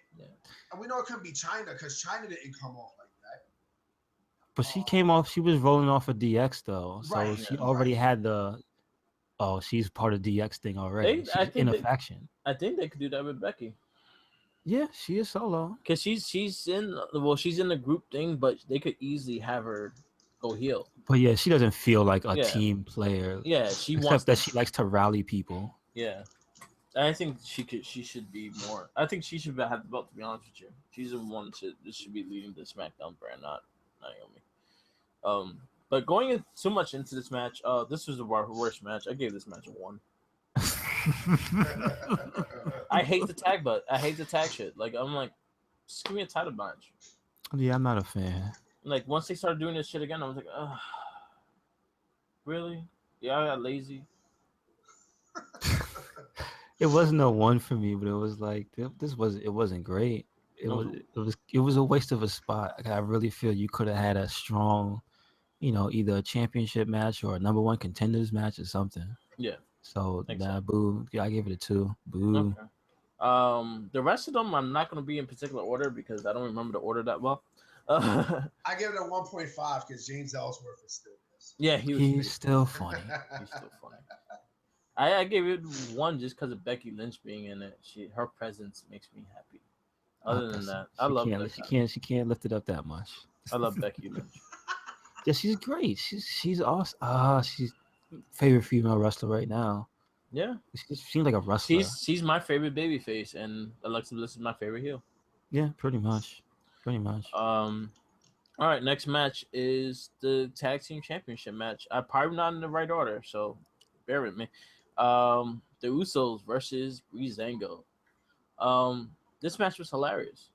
And we know it couldn't be China because China didn't come off like that. But she came off. She was rolling off of DX though, so she already had the. Oh, she's part of DX thing already. She's in a faction. I think they could do that with Becky. Yeah, she is solo. Cause she's in the group thing, but they could easily have her go heel. But yeah, she doesn't feel like a Yeah, team player, yeah, she wants except that to. she likes to rally people. Yeah, I think she could. She should be more. I think she should have the belt. To be honest with you, she's the one that should be leading the SmackDown brand, not Naomi. But going too much into this match, this was the worst match. I gave this match a 1. I hate the tag, but I hate the tag shit. Like I'm like, just give me a title match. Yeah, I'm not a fan. Like once they started doing this shit again, I was like, ugh, really? Yeah, I got lazy. It wasn't a 1 for me, but it was like it wasn't great. It was a waste of a spot. Like, I really feel you could have had a strong, either a championship match or a number 1 contenders match or something. Yeah. So boo. Yeah, I gave it a 2. Boo. Okay. The rest of them I'm not gonna be in particular order because I don't remember the order that well. I give it a 1.5 because James Ellsworth is still this. Yeah, he's still funny. He's still funny. I gave it 1 just because of Becky Lynch being in it. Her presence makes me happy. Other than that, I love Becky. She can't lift it up that much. I love Becky Lynch. Yeah, she's great. She's awesome. She's favorite female wrestler right now. Yeah, she seems like a wrestler. She's my favorite babyface, and Alexa Bliss is my favorite heel. Yeah, pretty much. All right, next match is the tag team championship match. I'm probably not in the right order, so bear with me. The Usos versus Breezango. This match was hilarious.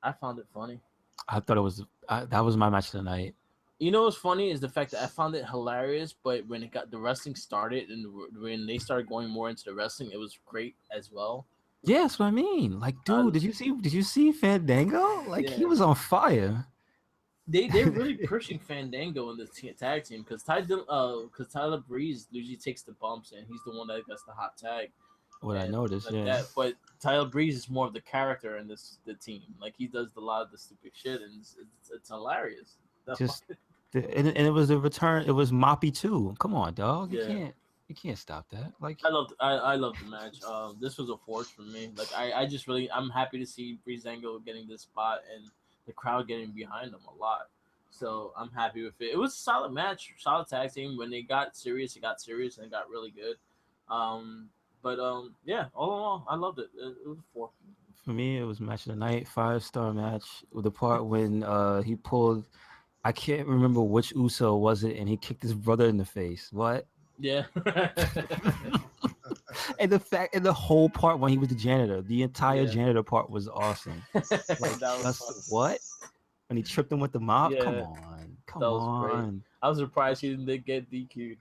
I found it funny. I thought it was that was my match of the night. You know what's funny is the fact that I found it hilarious, but when the wrestling started and when they started going more into the wrestling, it was great as well. Yeah, that's what I mean. Like, dude, did you see Fandango? Like, he was on fire. They're really pushing Fandango in the tag team because Tyler Breeze usually takes the bumps and he's the one that gets the hot tag. What I noticed, like that. But Tyler Breeze is more of the character in the team. Like he does a lot of the stupid shit, and it's hilarious. And it was a return. It was Moppy too. Come on, dog. You can't stop that. Like I love the match. This was a force for me. Like I'm happy to see Breezango getting this spot and the crowd getting behind him a lot. So I'm happy with it. It was a solid match, solid tag team. When they got serious, it got serious and it got really good. But yeah, all in all, I loved it. It was a 4. For me, it was match of the night, 5-star match. With the part when he pulled, I can't remember which Uso was it, and he kicked his brother in the face. What? Yeah. And the whole part when he was the janitor, the entire janitor part was awesome. Like, what? When he tripped him with the mop? Yeah. Come on. Great. I was surprised he didn't get DQ'd.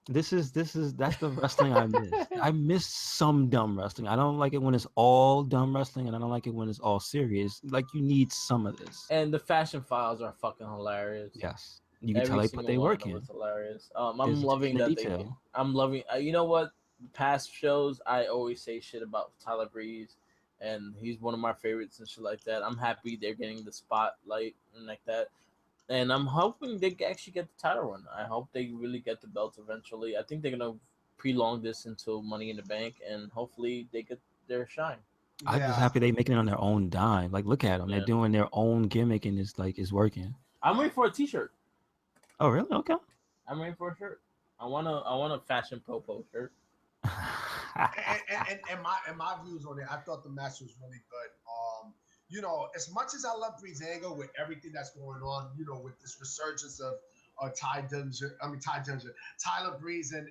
That's the wrestling I miss. I miss some dumb wrestling. I don't like it when it's all dumb wrestling, and I don't like it when it's all serious. Like, you need some of this. And the fashion files are fucking hilarious. Yes, you can tell they put their work in. It's hilarious. I'm loving that I'm loving. You know what? Past shows, I always say shit about Tyler Breeze, and he's one of my favorites and shit like that. I'm happy they're getting the spotlight and like that. And I'm hoping they actually get the title run. I hope they really get the belt eventually. I think they're gonna prolong this until Money in the Bank, and hopefully they get their shine. I'm just happy they making it on their own dime. Like, look at them; they're doing their own gimmick, and it's working. I'm waiting for a T-shirt. Oh, really? Okay. I'm waiting for a shirt. I want a fashion popo shirt. and my views on it, I thought the match was really good. As much as I love Breezango with everything that's going on, with this resurgence of Tyler Breeze and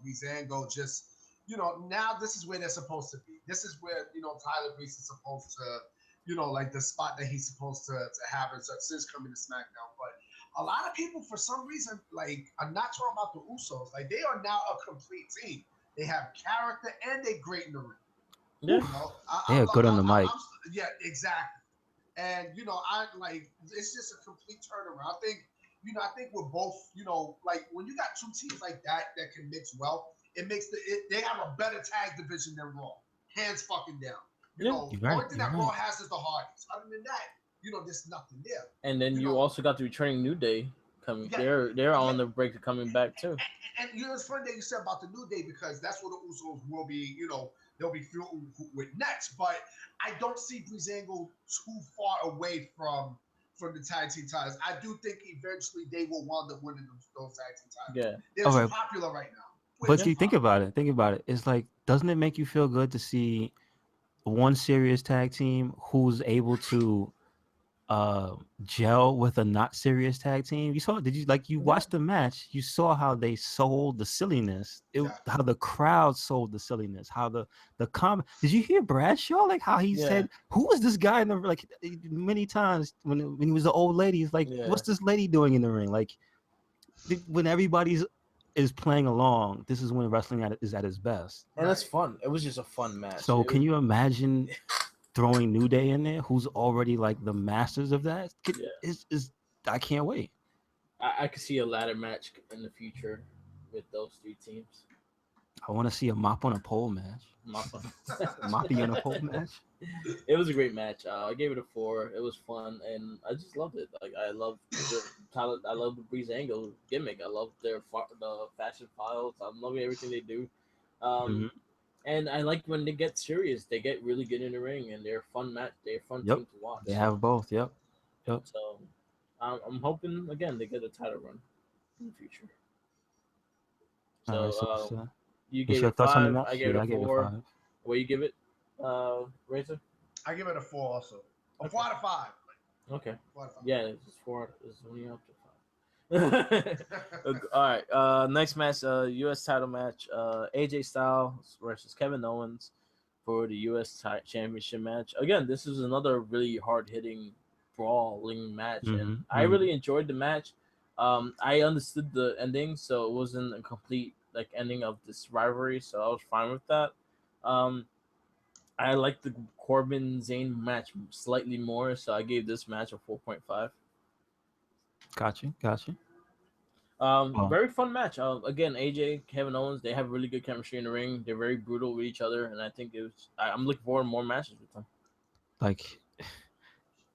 Breezango, just now this is where they're supposed to be. This is where Tyler Breeze is supposed to, like the spot that he's supposed to have since coming to SmackDown. But a lot of people, for some reason, like, I'm not talking about the Usos. Like, they are now a complete team. They have character and they're great in the ring. Yeah, they're good on the mic. Yeah, exactly. And I like it's just a complete turnaround. I think we're both, like when you got two teams like that can mix well, it makes they have a better tag division than Raw, hands fucking down. The only thing that Raw has is the Hardys. Other than that, there's nothing there. And then you also got the returning New Day coming. Yeah. They're on Yeah. the break of coming back too. And you know, it's funny that you said about the New Day because that's what the Usos will be. You know, they'll be feuding with next. But I don't see Breezango too far away from the tag team titles. I do think eventually they will wind up winning those tag team titles. Yeah. They're All too right, popular right now. Way but too you think popular. about it. Think about it. It's like, doesn't it make you feel good to see one serious tag team who's able to uh gel with a not serious tag team? You saw, did you, like, you Yeah. watched the match, you saw how they sold the silliness, Yeah. how the crowd sold the silliness, how the comment. Did you hear Bradshaw, like how he Yeah. said, who is this guy in the, like, many times when he was an old lady, he's like, Yeah. what's this lady doing in the ring? Like, when everybody's is playing along, this is when wrestling is at its best. And it's fun. It was just a fun match. So can you imagine throwing New Day in there, who's already like the masters of that? Yeah. Is I can't wait. I could see a ladder match in the future with those three teams. I want to see a mop on a pole match. Moppy on a pole match. It was a great match. I gave it a 4. It was fun, and I just loved it. Like I love the talent. I love the Breezango gimmick. I love the fashion files. I'm loving everything they do. Mhm. And I like when they get serious. They get really good in the ring, and they're a fun match. They're a fun Yep. team to watch. They have both. Yep. So I'm hoping again they get a title run in the future. All right. So So you what's gave your it thoughts on the 5. match? I gave it Yeah, a I gave it 4. 5. What you give it, Razor? I give it a 4 also. A 4 out of 5. Okay. 4 out of 5. Yeah, it's 4. It's only up to 5. All right. Next match, U.S. title match. AJ Styles versus Kevin Owens for the U.S. Championship match. Again, this is another really hard-hitting, brawling match, and I really enjoyed the match. I understood the ending, so it wasn't a complete like ending of this rivalry, so I was fine with that. Um, I like the Corbin Zayn match slightly more, so I gave this match a 4.5. Gotcha. Very fun match. Again, AJ, Kevin Owens, they have really good chemistry in the ring. They're very brutal with each other, and I think I'm looking forward to more matches with them. Like,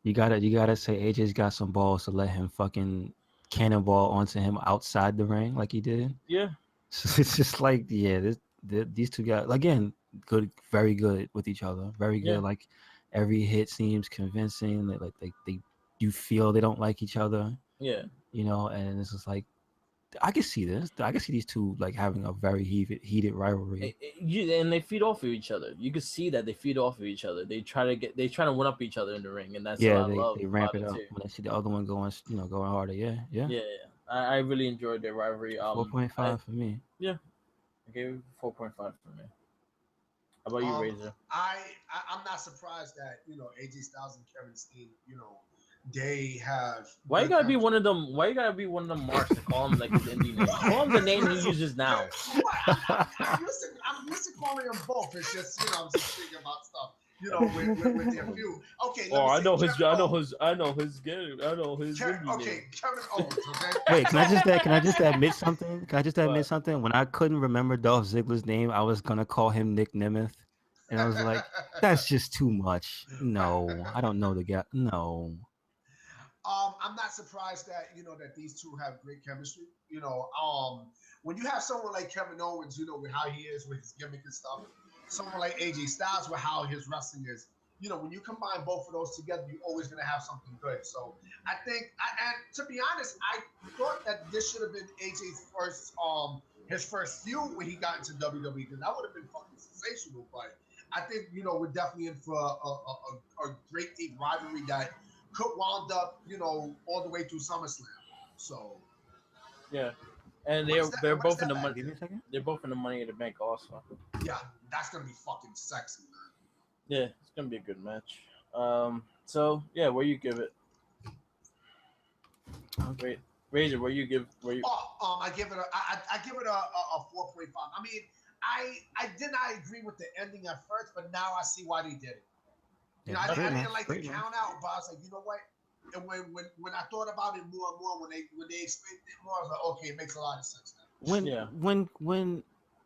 you gotta say AJ's got some balls to let him fucking cannonball onto him outside the ring like he did. Yeah, So it's just like, yeah, these two guys, again, good, very good with each other, very good. Yeah. Like, every hit seems convincing. Like they you feel they don't like each other, yeah. and it's just like, I can see this. I can see these two like having a very heated rivalry. And they feed off of each other. You can see that they feed off of each other. They try to one up each other in the ring, and that's what Yeah, I love they ramp about it it up too. when they see the other one going harder. Yeah. Yeah. I really enjoyed their rivalry. 4.5 for me. I gave it 4.5 for me. How about you, Razor? I'm not surprised that AJ Styles and Kevin Steen, they have. Why you gotta be one of them? Why you gotta be one of them marks to call him like his indie name? Call him the name he uses now. I'm used to calling them both. It's just I'm just thinking about stuff. With their feud. Okay. I know his game. Okay, Kevin Owens. Okay. Wait, can I just admit something? Can I just admit something? When I couldn't remember Dolph Ziggler's name, I was gonna call him Nick Nemeth, and I was like, that's just too much. No, I don't know the guy. No. I'm not surprised that that these two have great chemistry. When you have someone like Kevin Owens, with how he is with his gimmick and stuff, someone like AJ Styles with how his wrestling is, when you combine both of those together, you're always gonna have something good. So I think, and to be honest, I thought that this should have been AJ's first feud when he got into WWE, because that would have been fucking sensational. But I think we're definitely in for a great deep rivalry that could wound up, all the way through SummerSlam. So yeah, and they're both in the money. Give me a second. They're both in the Money in the Bank also. yeah, that's gonna be fucking sexy, man. Yeah, it's gonna be a good match. So yeah, where you give it? Okay. Razor, where you give? I give it a 4.5. I mean, I did not agree with the ending at first, but now I see why they did it. I didn't like the count out, but I was like, you know what? And when I thought about it more and more, when they explained it more, I was like, okay, it makes a lot of sense now.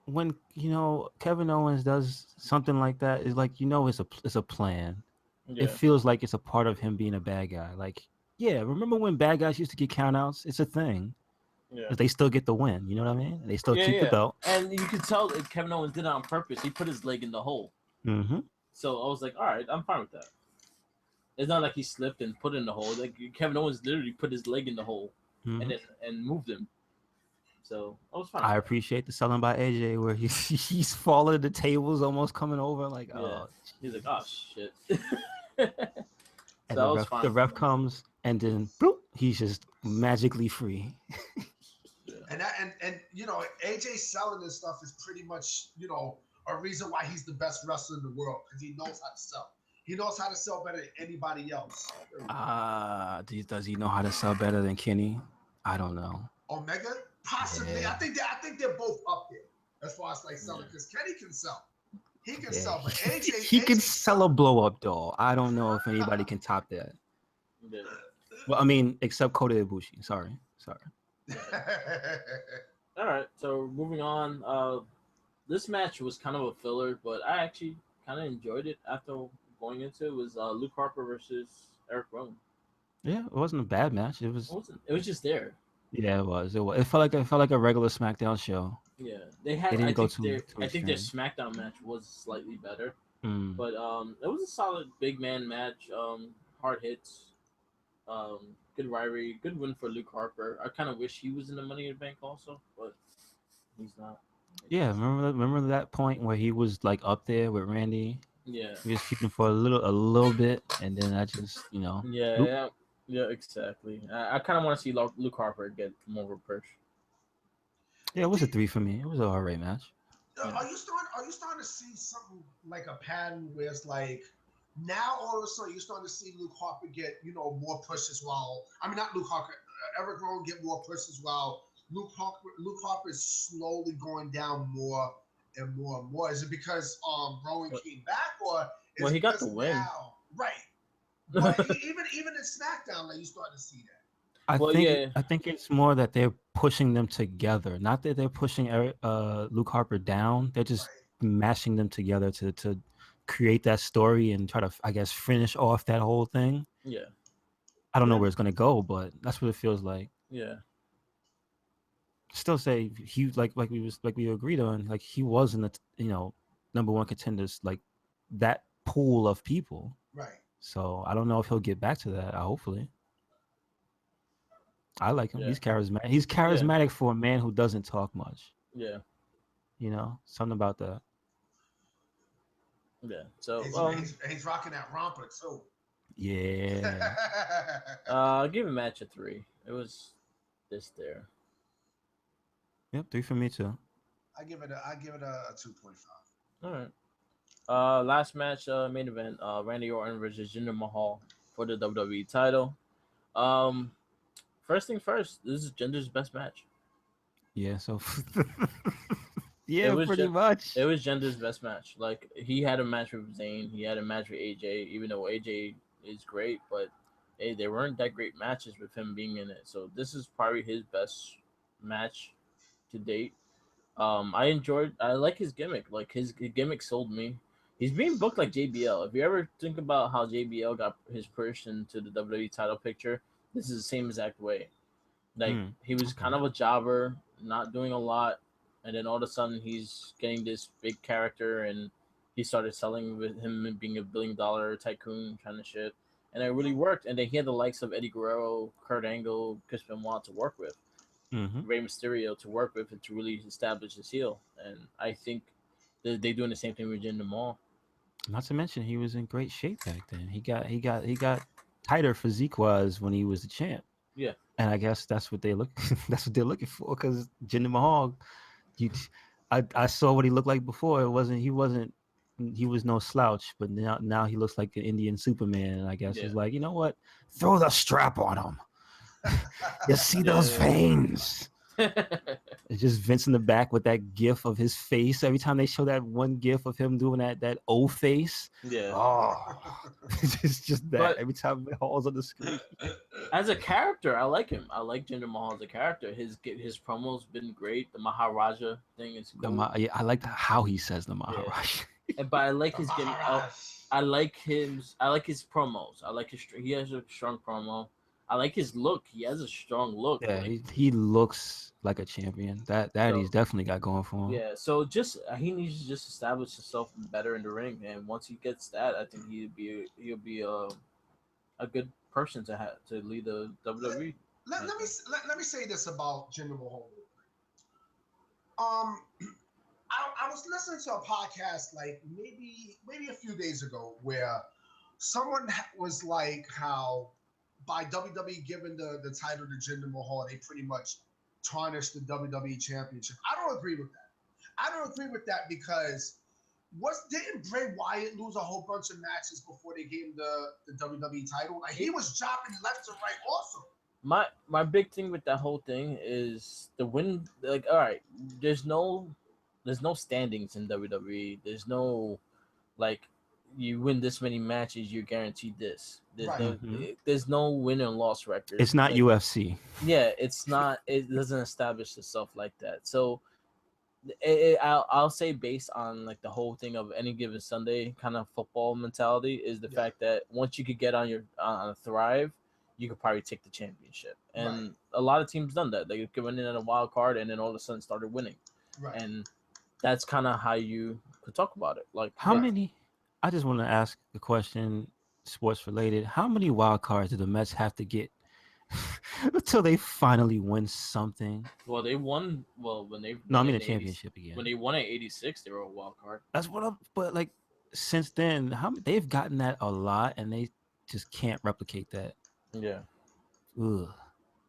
When Kevin Owens does something like that, it's like it's a plan. Yeah. It feels like it's a part of him being a bad guy. Like, Yeah, remember when bad guys used to get countouts? It's a thing. Yeah. But they still get the win. You know what I mean? They still Yeah, keep the yeah. belt. And you could tell that Kevin Owens did it on purpose. He put his leg in the hole. Mm-hmm. So I was like, all right, I'm fine with that. It's not like he slipped and put it in the hole. Like Kevin Owens literally put his leg in the hole Mm-hmm. and moved him. So I was fine. I appreciate the selling by AJ where he's falling, the tables almost coming over. Like, Yeah. oh, He's like, oh shit. and So I was fine. the ref comes, and then bloop, he's just magically free. Yeah. And you know, AJ selling this stuff is pretty much, you know, a reason why he's the best wrestler in the world, because he knows how to sell. He knows how to sell better than anybody else. Does he know how to sell better than Kenny? I don't know. Omega, possibly. Yeah. I think they're both up there as far as like selling, because Kenny can sell. He can sell, but AJ he can AJ sell a blow up doll. I don't know if anybody can top that. Yeah. Well, I mean, except Kota Ibushi. Sorry. All right. So moving on. This match was kind of a filler, but I actually kind of enjoyed it after going into it. Was Luke Harper versus Eric Rowan. Yeah, it wasn't a bad match. It was. It was just there. Yeah, it was. It felt like a regular SmackDown show. Yeah, they had. They didn't go too I think their extreme. SmackDown match was slightly better, Mm. but it was a solid big man match. Hard hits. Good rivalry. Good win for Luke Harper. I kind of wish he was in the Money in the Bank also, but he's not. Yeah, remember that point where he was like up there with Randy. Yeah. We was keeping for a little bit, and then I just Yeah, exactly. I kind of want to see Luke Harper get more of a push. Yeah, it was a 3 for me. It was an alright match. Are you starting to see something like a pattern where it's like now all of a sudden you're starting to see Luke Harper get, you know, more pushes while not Luke Harper, Eric Rowan get more pushes while Luke Harper is slowly going down more and more and more. Is it because Rowan came back, or is Well, it he got the because win. now, right? But even in SmackDown, like, you starting to see that. I think it's more that they're pushing them together. Not that they're pushing Luke Harper down. They're just mashing them together to create that story and try to, I guess, finish off that whole thing. Yeah. I don't know where it's gonna go, but that's what it feels like. Yeah. Still say he like we agreed on, like he was in the number one contenders, like that pool of people. Right. So I don't know if he'll get back to that. Hopefully. I like him. Yeah. He's charismatic. He's charismatic for a man who doesn't talk much. Yeah. You know, something about that. Yeah. So he's rocking that romper too. Yeah. I'll give a match a 3. It was this there. Yep, 3 for me too. I give it a 2.5. All right. Last match, main event, Randy Orton versus Jinder Mahal for the WWE title. First thing first, this is Jinder's best match. Yeah, so yeah, pretty much. It was Jinder's best match. Like, he had a match with Zayn, he had a match with AJ, even though AJ is great, but they weren't that great matches with him being in it. So this is probably his best match to date. I like his gimmick. Like, his gimmick sold me. He's being booked like JBL. If you ever think about how JBL got his push into the WWE title picture, this is the same exact way. Like, he was kind of a jobber, not doing a lot, and then all of a sudden he's getting this big character, and he started selling with him being $1 billion tycoon kind of shit, and it really worked. And then he had the likes of Eddie Guerrero, Kurt Angle, Chris Benoit to work with, Rey Mysterio to work with, and to really establish his heel. And I think they're doing the same thing with Jinder Mahal. Not to mention he was in great shape back then. He got tighter physique-wise when he was the champ. Yeah. And I guess that's what they're looking for, because Jinder Mahal, I saw what he looked like before. He was no slouch, but now he looks like an Indian Superman. And I guess he's like, you know what? Throw the strap on him. You see those veins? It's just Vince in the back with that gif of his face. Every time they show that one gif of him doing that O face. Yeah. Oh, it's just that. But every time Mahal's on the screen. As a character, I like him. I like Jinder Mahal as a character. His promos been great. The Maharaja thing is cool. I like how he says the Maharaja. Yeah. But I like his gimmick. I like his promos. He has a strong promo. I like his look. He has a strong look. Yeah, Like he looks like a champion. That so, he's definitely got going for him. yeah. So just he needs to just establish himself better in the ring, and once he gets that, I think he'll be a good person to have to lead the Let, WWE. let me say this about Jinder Mahal. Um, I was listening to a podcast like maybe a few days ago where someone was like how by WWE giving the title to Jinder Mahal, they pretty much tarnished the WWE Championship. I don't agree with that. I don't agree with that because didn't Bray Wyatt lose a whole bunch of matches before they gave him the WWE title? Like he was dropping left and right also. My big thing with that whole thing is the win. Like, all right, there's no standings in WWE. There's no like you win this many matches, you're guaranteed this. There's no win and loss record. It's not like, UFC. Yeah, it's not. It doesn't establish itself like that. So I'll say based on like the whole thing of any given Sunday kind of football mentality is the fact that once you could get on your on a thrive, you could probably take the championship. And a lot of teams done that. They could win in a wild card and then all of a sudden started winning. Right. And that's kind of how you could talk about it. Like how many? I just want to ask a question, sports related. How many wild cards do the Mets have to get until they finally win something? Well, they won. Well, when they no, I mean the championship again. When they won at '86, they were a wild card. That's what I'm. But like since then, they've gotten that a lot, and they just can't replicate that. Yeah. Ugh.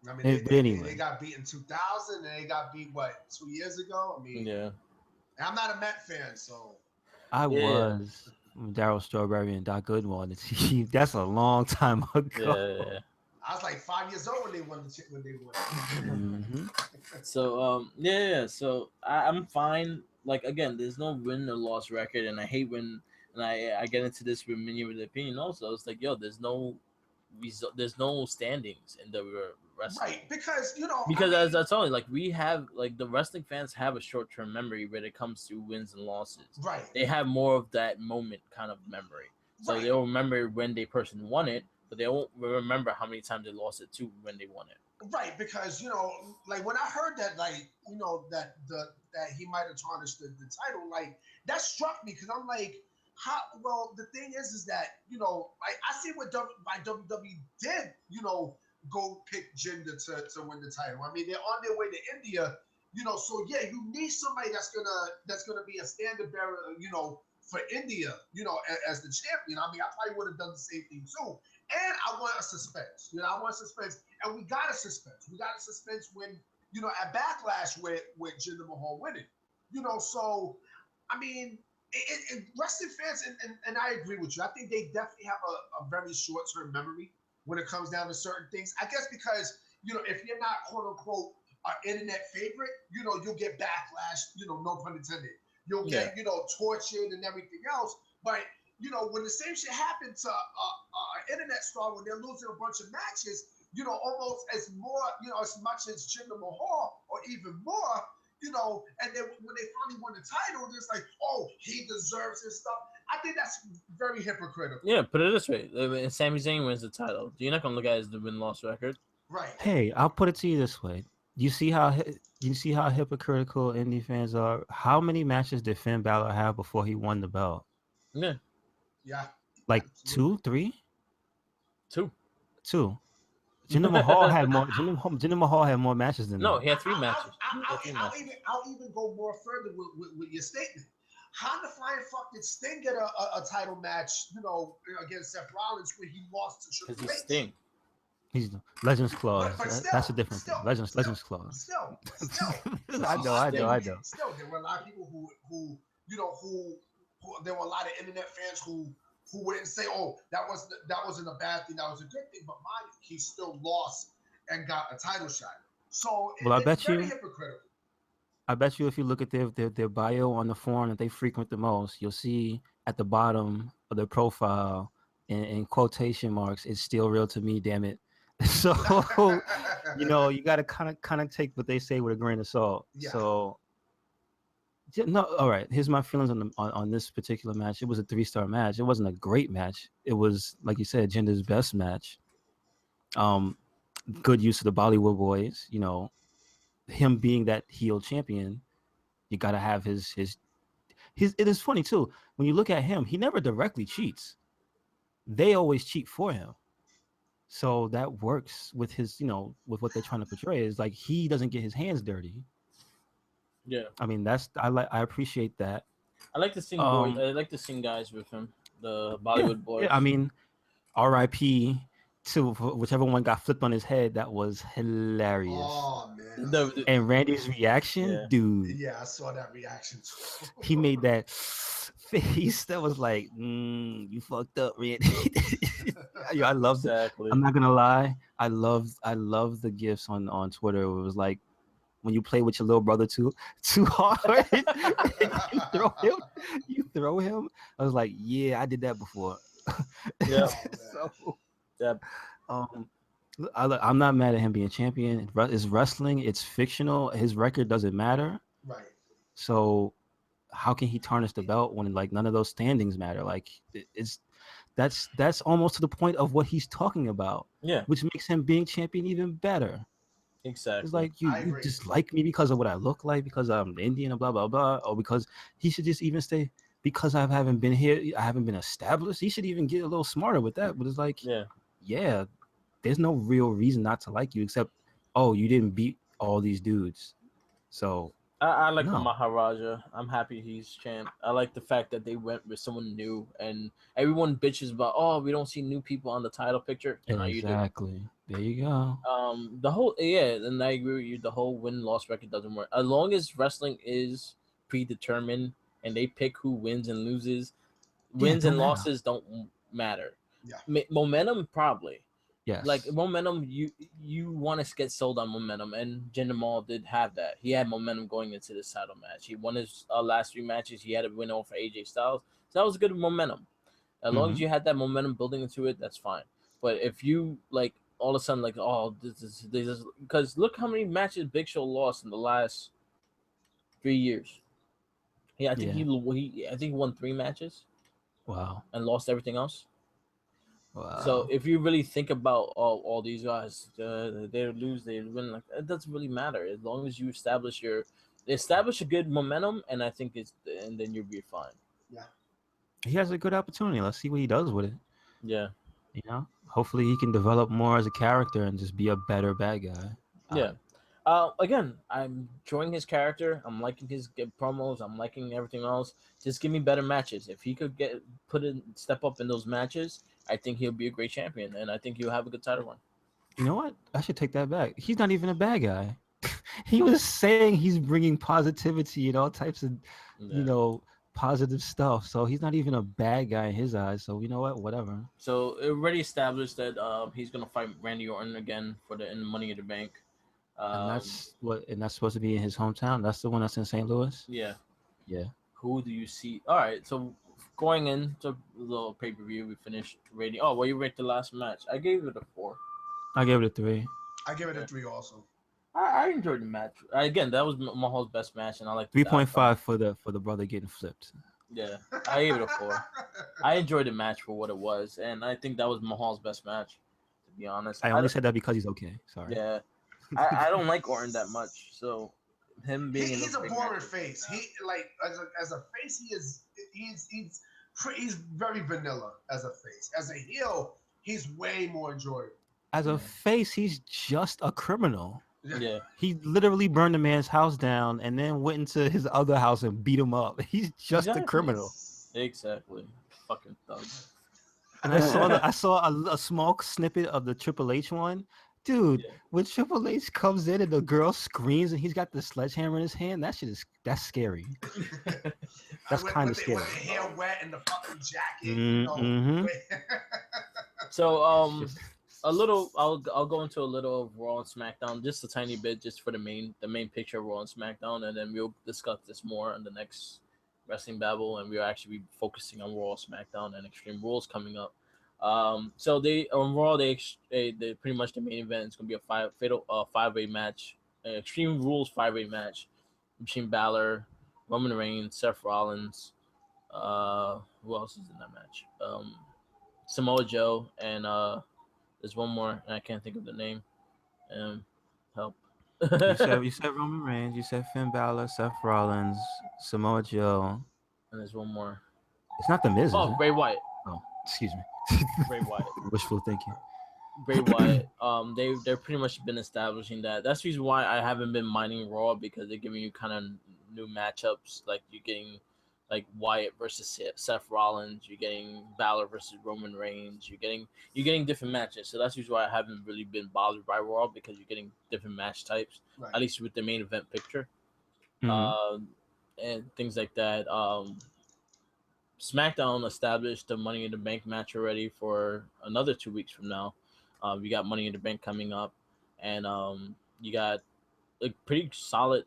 I mean, they got beat in 2000, and they got beat 2 years ago. I mean, yeah. I'm not a Met fan, so I was. Darryl Strawberry and Doc Gooden on the team. That's a long time ago. Yeah. I was like 5 years old when they won. Mm-hmm. So So I'm fine. Like again, there's no win or loss record, and I hate when and I get into this with many of the opinion also. It's like there's no there's no standings in the wrestling. Right, because as I told you, like we have like the wrestling fans have a short term memory when it comes to wins and losses. Right, they have more of that moment kind of memory, so they'll remember when they person won it, but they won't remember how many times they lost it too when they won it. Right, because like when I heard that, like that he might have tarnished the title, like that struck me because I'm like, how? Well, the thing is that I see what WWE did, go pick Jinder to win the title. I mean, they're on their way to India, so yeah, you need somebody that's gonna be a standard bearer, for India, as the champion. I mean, I probably would have done the same thing too. And I want a suspense. I want suspense, and we got a suspense. We got a suspense when at Backlash with Jinder Mahal winning. So I mean, wrestling fans, and I agree with you. I think they definitely have a very short-term memory when it comes down to certain things. I guess because if you're not quote unquote an internet favorite, you'll get backlash. No pun intended. You'll get tortured and everything else. But when the same shit happened to an internet star when they're losing a bunch of matches, almost as much as Jinder Mahal or even more. And then when they finally won the title, it's like, oh, he deserves his stuff. I think that's very hypocritical. Yeah, put it this way: if Sami Zayn wins the title, you're not gonna look at it as the win-loss record, right? Hey, I'll put it to you this way: you see how hypocritical indie fans are. How many matches did Finn Balor have before he won the belt? Yeah, like 2, 3, 2. Jinder Mahal had more. Jinder Mahal had more matches than no. that. He had 3 matches. I'll even go more further with your statement. How the flying fuck did Sting get a title match? Against Seth Rollins when he lost to Triple H? Because he's Sting. He's Legends Clause. But still, that's a different thing. Legends Clause. Still. I know. Still, there were a lot of people who there were a lot of internet fans who wouldn't say, "Oh, that wasn't a bad thing. That was a good thing." But mind he still lost and got a title shot. So well, I bet you. Hypocritical. I bet you, if you look at their bio on the forum that they frequent the most, you'll see at the bottom of their profile in quotation marks, "It's still real to me, damn it." So you got to kind of take what they say with a grain of salt. Yeah. So. No, all right. Here's my feelings on this particular match. It was a 3-star match. It wasn't a great match. It was, like you said, Jinder's best match. good use of the Bollywood boys. Him being that heel champion, you gotta have his. It is funny too when you look at him. He never directly cheats. They always cheat for him. So that works with with what they're trying to portray. Is like he doesn't get his hands dirty. Yeah, I mean, I appreciate that. I like to sing boys. I like to sing guys with him. The Bollywood boys. Yeah. I mean, R.I.P. to whichever one got flipped on his head. That was hilarious. Oh man. And Randy's reaction, dude. Yeah, I saw that reaction too. He made that face that was like, you fucked up, Randy. Yo, I loved it. I'm not gonna lie. I love the gifs on Twitter. It was like when you play with your little brother too hard, you throw him. I was like, yeah, I did that before. Yeah. So, I'm not mad at him being champion. It's wrestling. It's fictional. His record doesn't matter. Right. So how can he tarnish the belt when like none of those standings matter? Like that's almost to the point of what he's talking about. Yeah. Which makes him being champion even better. Exactly. It's like you just like me because of what I look like, because I'm Indian and blah blah blah, or because he should just even stay because I haven't been here, I haven't been established. He should even get a little smarter with that. But it's like, yeah, there's no real reason not to like you except, oh, you didn't beat all these dudes. So I like the Maharaja. I'm happy he's champ. I like the fact that they went with someone new, and everyone bitches about, oh, we don't see new people on the title picture. Exactly. There you go. The whole and I agree with you. The whole win-loss record doesn't work as long as wrestling is predetermined and they pick who wins and loses. Wins and losses don't matter. Yeah. Momentum probably. Yes. Like momentum, you want to get sold on momentum, and Jinder Mahal did have that. He had momentum going into this title match. He won his last 3 matches. He had a win over AJ Styles, so that was good momentum. As long as you had that momentum building into it, that's fine. But if you like all of a sudden like, oh, this is because look how many matches Big Show lost in the last 3 years. Yeah, I think he won 3 matches. Wow. And lost everything else. Wow. So if you really think about all these guys, they lose, they win. Like it doesn't really matter as long as you establish a good momentum, and I think and then you'll be fine. Yeah. He has a good opportunity. Let's see what he does with it. Yeah. Hopefully he can develop more as a character and just be a better bad guy. Yeah. Again, I'm enjoying his character. I'm liking his promos. I'm liking everything else. Just give me better matches. If he could step up in those matches, I think he'll be a great champion, and I think he'll have a good title run. You know what? I should take that back. He's not even a bad guy. He was saying he's bringing positivity and all types of, positive stuff. So he's not even a bad guy in his eyes. So you know what? Whatever. So it already established that he's gonna fight Randy Orton again in the Money in the Bank. And that's supposed to be in his hometown. That's the one that's in St. Louis. Yeah. Yeah. Who do you see? All right. So going into the little pay-per-view, we finished rating. Oh, well, you rate the last match. I gave it a 4. I gave it a 3. I give it a 3 also. I enjoyed the match. Again, that was Mahal's best match, and I like 3.5 for the brother getting flipped. Yeah, I gave it a 4. I enjoyed the match for what it was, and I think that was Mahal's best match. To be honest, I only said that because he's okay. Sorry. Yeah, I don't like Orton that much, so him being he's a boring face. He like as a face, he's very vanilla as a face. As a heel, he's way more enjoyable. As a face, he's just a criminal. Yeah. He literally burned a man's house down and then went into his other house and beat him up. He's just a criminal. Exactly. Fucking thug. And I saw a small snippet of the Triple H one. Dude, when Triple H comes in and the girl screams and he's got the sledgehammer in his hand, that's scary. That's kind of scary. With the hair wet and the fucking jacket. So I'll go into a little of Raw and SmackDown, just a tiny bit, just for the main picture of Raw and SmackDown, and then we'll discuss this more on the next Wrestling Babble, and we'll actually be focusing on Raw, SmackDown, and Extreme Rules coming up. So they on Raw they pretty much the main event is gonna be a 5-way match, Extreme Rules 5-way match between Balor, Roman Reigns, Seth Rollins. Who else is in that match? Samoa Joe and there's one more and I can't think of the name. Help. You said Roman Reigns. You said Finn Balor, Seth Rollins, Samoa Joe. And there's one more. It's not the Miz, is Oh, it? Bray Wyatt. Oh, excuse me. Bray Wyatt. Wishful thinking. Bray Wyatt. They're pretty much been establishing that. That's the reason why I haven't been mining Raw, because they're giving you kind of new matchups. Like you're getting like Wyatt versus Seth Rollins. You're getting Balor versus Roman Reigns. You're getting different matches. So that's the reason why I haven't really been bothered by Raw, because you're getting different match types. Right. At least with the main event picture. Mhm. And things like that. SmackDown established the Money in the Bank match already for another 2 weeks from now. We got Money in the Bank coming up, and you got a pretty solid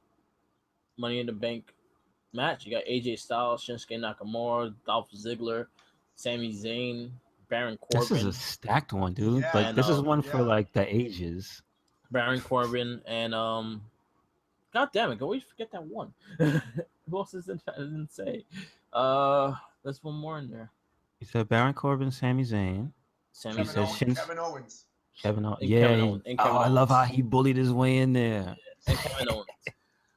Money in the Bank match. You got AJ Styles, Shinsuke Nakamura, Dolph Ziggler, Sami Zayn, Baron This is Corbin, a stacked one, dude. Yeah. Like and this is one for Yeah. like the ages. Baron Corbin, and God damn it, always forget that one. Who else is in? I didn't say. There's one more in there. You said Baron Corbin, Sami Zayn. Sami He Kevin, said Zayn Shins- Kevin Owens. Kevin Owens. and Yeah. Kevin Owens. And Kevin I love Owens. how he bullied his way in there. And Kevin Owens.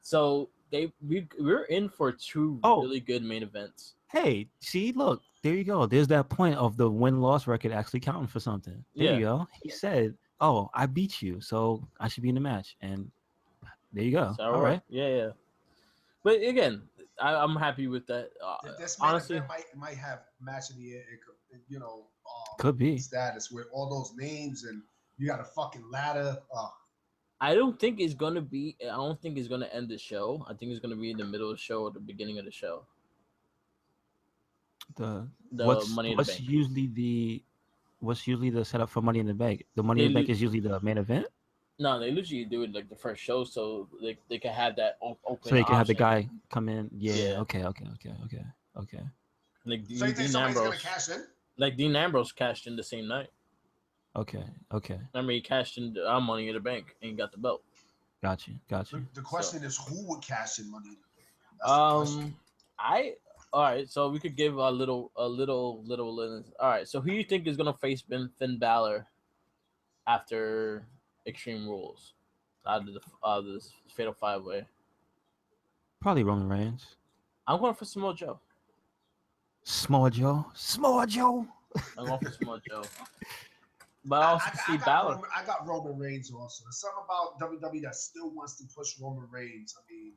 So we're in for two Oh. really good main events. Hey, see, look, there you go. There's that point of the win-loss record actually counting for something. There you go. He said, "Oh, I beat you, so I should be in the match." And there you go. So, All right. Yeah. But again, I'm happy with that. This main Honestly, event might have match of the year. It could, Could be. status with all those names, and you got a fucking ladder. I don't think it's gonna be. I don't think it's gonna end the show. I think it's gonna be in the middle of the show or the beginning of the show. The The Money in the Bank. What's usually the setup for Money in the Bank? The Money in the Bank is usually the main event, No, they literally do it like the first show, so they can have that open. so you can have the option. guy come in. Yeah. Yeah. Okay. Like So you think Dean somebody's gonna Ambrose. cash in? Like Dean Ambrose cashed in the same night. Okay. Remember, he cashed in our Money in the Bank and he got the belt. Got you. The question is, who would cash in money? That's the question. All right. So we could give a little. All right. So who you think is gonna face Finn Balor after Extreme Rules out of this Fatal 5-Way? Probably Roman Reigns. I'm going for Samoa Joe. Small Joe. I'm going for Samoa Joe. But I also see Balor. I got Roman Reigns also. There's something about WWE that still wants to push Roman Reigns. I mean,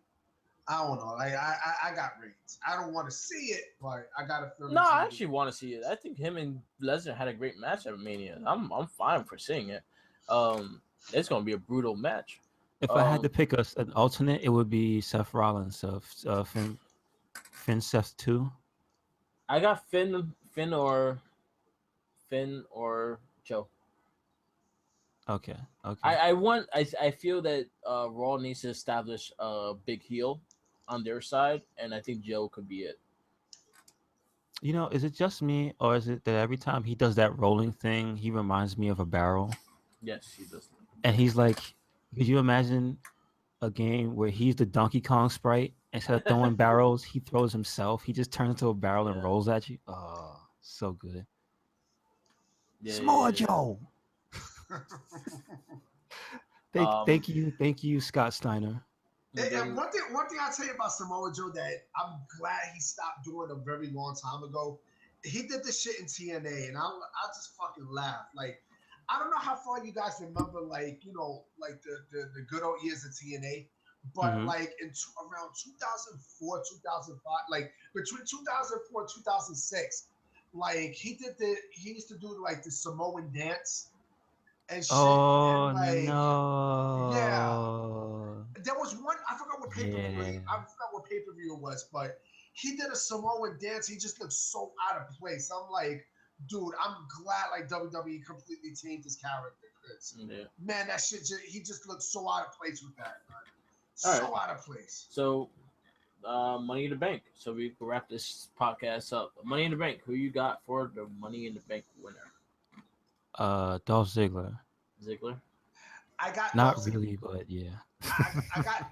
I don't know. Like I got Reigns. I don't want to see it, but I got a feeling. No, I actually want to see it. I think him and Lesnar had a great match at Mania. I'm fine for seeing it. It's gonna be a brutal match. If I had to pick an alternate, it would be Seth Rollins. So Finn Seth 2. I got Finn or Joe. Okay. I feel that Raw needs to establish a big heel on their side, and I think Joe could be it. You know, is it just me, or is it that every time he does that rolling thing, he reminds me of a barrel? Yes, he does. And he's like, could you imagine a game where he's the Donkey Kong sprite? Instead of throwing barrels, he throws himself. He just turns into a barrel and rolls at you. Oh, so good. Samoa Joe. Thank you, Scott Steiner. And one thing I'll tell you about Samoa Joe that I'm glad he stopped doing a very long time ago. He did this shit in TNA, and I just fucking laugh. Like, I don't know how far you guys remember, like, like the good old years of TNA, but like around 2004, 2005, like between 2004 and 2006, like he used to do like the Samoan dance and shit. Oh, and, like, no. Yeah. There was one, I forgot what pay-per-view it was, but he did a Samoan dance. He just looked so out of place. I'm like, dude, I'm glad like WWE completely changed his character. Man, that shit, he just looked so out of place with that. Out of place. So, Money in the Bank. So we can wrap this podcast up. Money in the Bank. Who you got for the Money in the Bank winner? Dolph Ziggler. I got not Dolph really, but yeah. I got.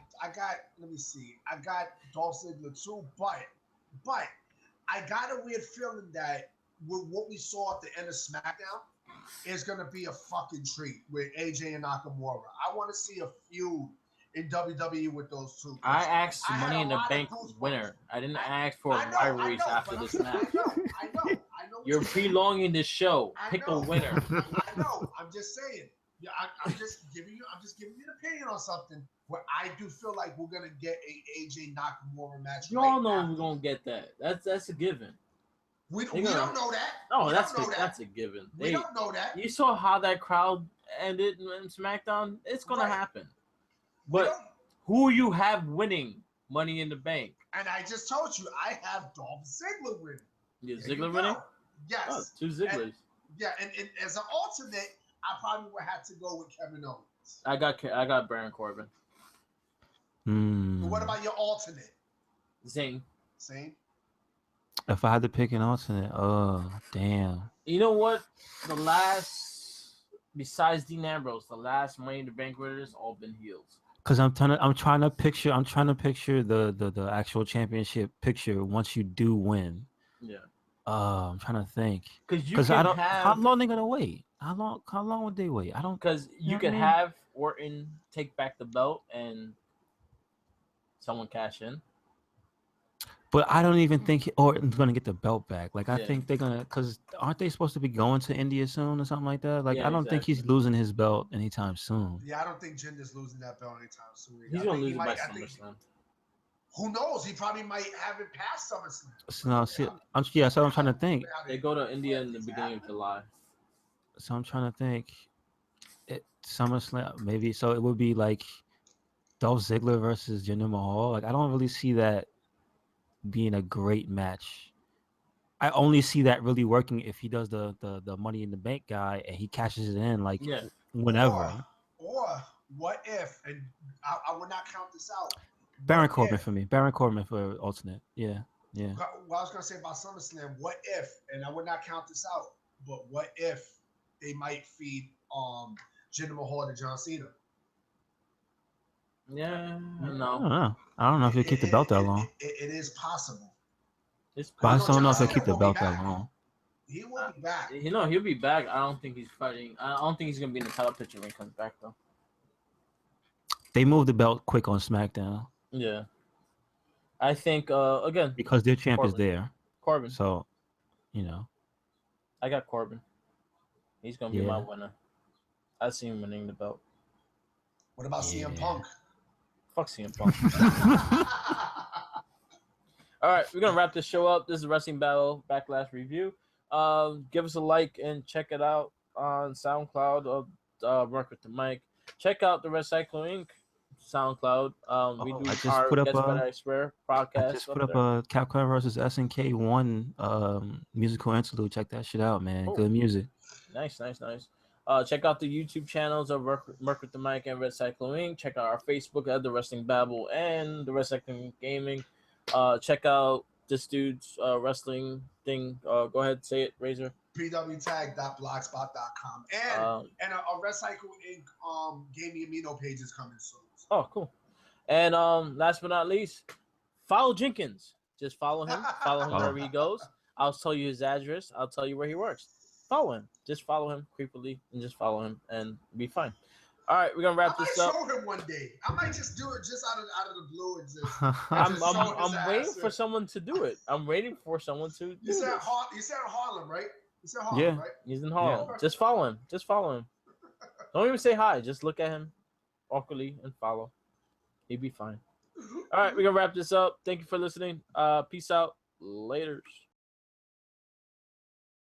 Let me see. I got Dolph Ziggler too, but I got a weird feeling that what we saw at the end of SmackDown is going to be a fucking treat with AJ and Nakamura. I want to see a feud in WWE with those two. I asked I had Money a in the lot of Bank goosebumps. winner. I didn't I- ask for rivalries after but this match. I know. what You're saying. prolonging the show. I Pick a know. winner. I know. I'm just saying. Yeah, I'm just giving you an opinion on something where I do feel like we're gonna get a AJ Nakamura match. You all know we're gonna get that. That's a given. We They're don't gonna- know that. No, We that's don't know that. that's a given. We don't know that. You saw how that crowd ended in SmackDown. It's gonna Right. happen. We But don't- who you have winning Money in the Bank? And I just told you I have Dolph Ziggler winning. Is There you Ziggler go. winning? Yes. Oh, 2 Zigglers. Yeah, and as an alternate, I probably would have to go with Kevin Owens. I got Baron Corbin. But what about your alternate? Zing. Same. If I had to pick an alternate, oh damn. You know what? Besides Dean Ambrose, the last Money in the Bank winners all been heels. Because I'm trying to picture the actual championship picture once you do win. Yeah. I'm trying to think. Because I don't. How long they gonna wait? How long would they wait? I don't. Because you know can what I mean? have Orton take back the belt and someone cash in. But I don't even think Orton's gonna get the belt back. Like I Yeah. think they're gonna, because aren't they supposed to be going to India soon or something like that? Like Yeah, I don't think he's exactly. losing his belt anytime soon. Yeah, I don't think Jinder's losing that belt anytime soon. He's I gonna think lose he it by might- I think- SummerSlam. Who knows? He probably might have it past SummerSlam. So now, see, that's what I'm trying to think. They go to India in the beginning of July. So I'm trying to think. SummerSlam maybe. So it would be like Dolph Ziggler versus Jinder Mahal. Like I don't really see that being a great match. I only see that really working if he does the Money in the Bank guy and he cashes it in like Yeah. whenever. Or what if? And I would not count this out. Baron What Corbin if- for me. Baron Corbin for alternate. Yeah. What I was gonna say about SummerSlam, what if? And I would not count this out. But what if they might feed Jinder Mahal to John Cena? Yeah, I no. don't know. I don't know if he'll keep the belt that long. It is possible. It's But I No, just don't know if John he'll keep the Cena will belt be that back. long. He will be back. he'll be back. I don't think he's fighting. I don't think he's gonna be in the title picture when he comes back though. They moved the belt quick on SmackDown Yeah. I think again, because their champ is Corbin. there. Corbin. So, you know. I got Corbin. He's gonna be my Yeah. winner. I see him winning the belt. What about CM Yeah. Punk? Fuck CM Punk. All right, we're gonna wrap this show up. This is Wrestling Battle Backlash review. Give us a like and check it out on SoundCloud of Work with the Mic. Check out the Recycle Inc. SoundCloud. We do I just our put up Guess a- What I Swear podcast. I just put up there. a Capcom versus SNK 1 musical interlude. Check that shit out, man. Oh. Good music. Nice. Check out the YouTube channels of Work with the Mic and Recycle Inc. Check out our Facebook at the Wrestling Babble and the Recycling Gaming. Check out this dude's wrestling thing. Go ahead, say it, Razor. pwtag.blogspot.com and a Recycle Inc. Gaming Amino page is coming soon. Oh, cool. And last but not least, follow Jenkins. Just follow him. Follow him wherever he goes. I'll tell you his address. I'll tell you where he works. Follow him. Just follow him creepily and just follow him and be fine. All right, we're gonna I wrap might this up. show him one day. I might just do it just out of the blue and just. I'm just show his waiting ass. for someone to do it. I'm waiting for someone to do You said this. you said Harlem, right? You said Harlem, Yeah. right? He's in Harlem. Just follow him. Don't even say hi. Just look at him awkwardly and follow. He'd be fine. All right, we're gonna wrap this up. Thank you for listening. Peace out. Laters.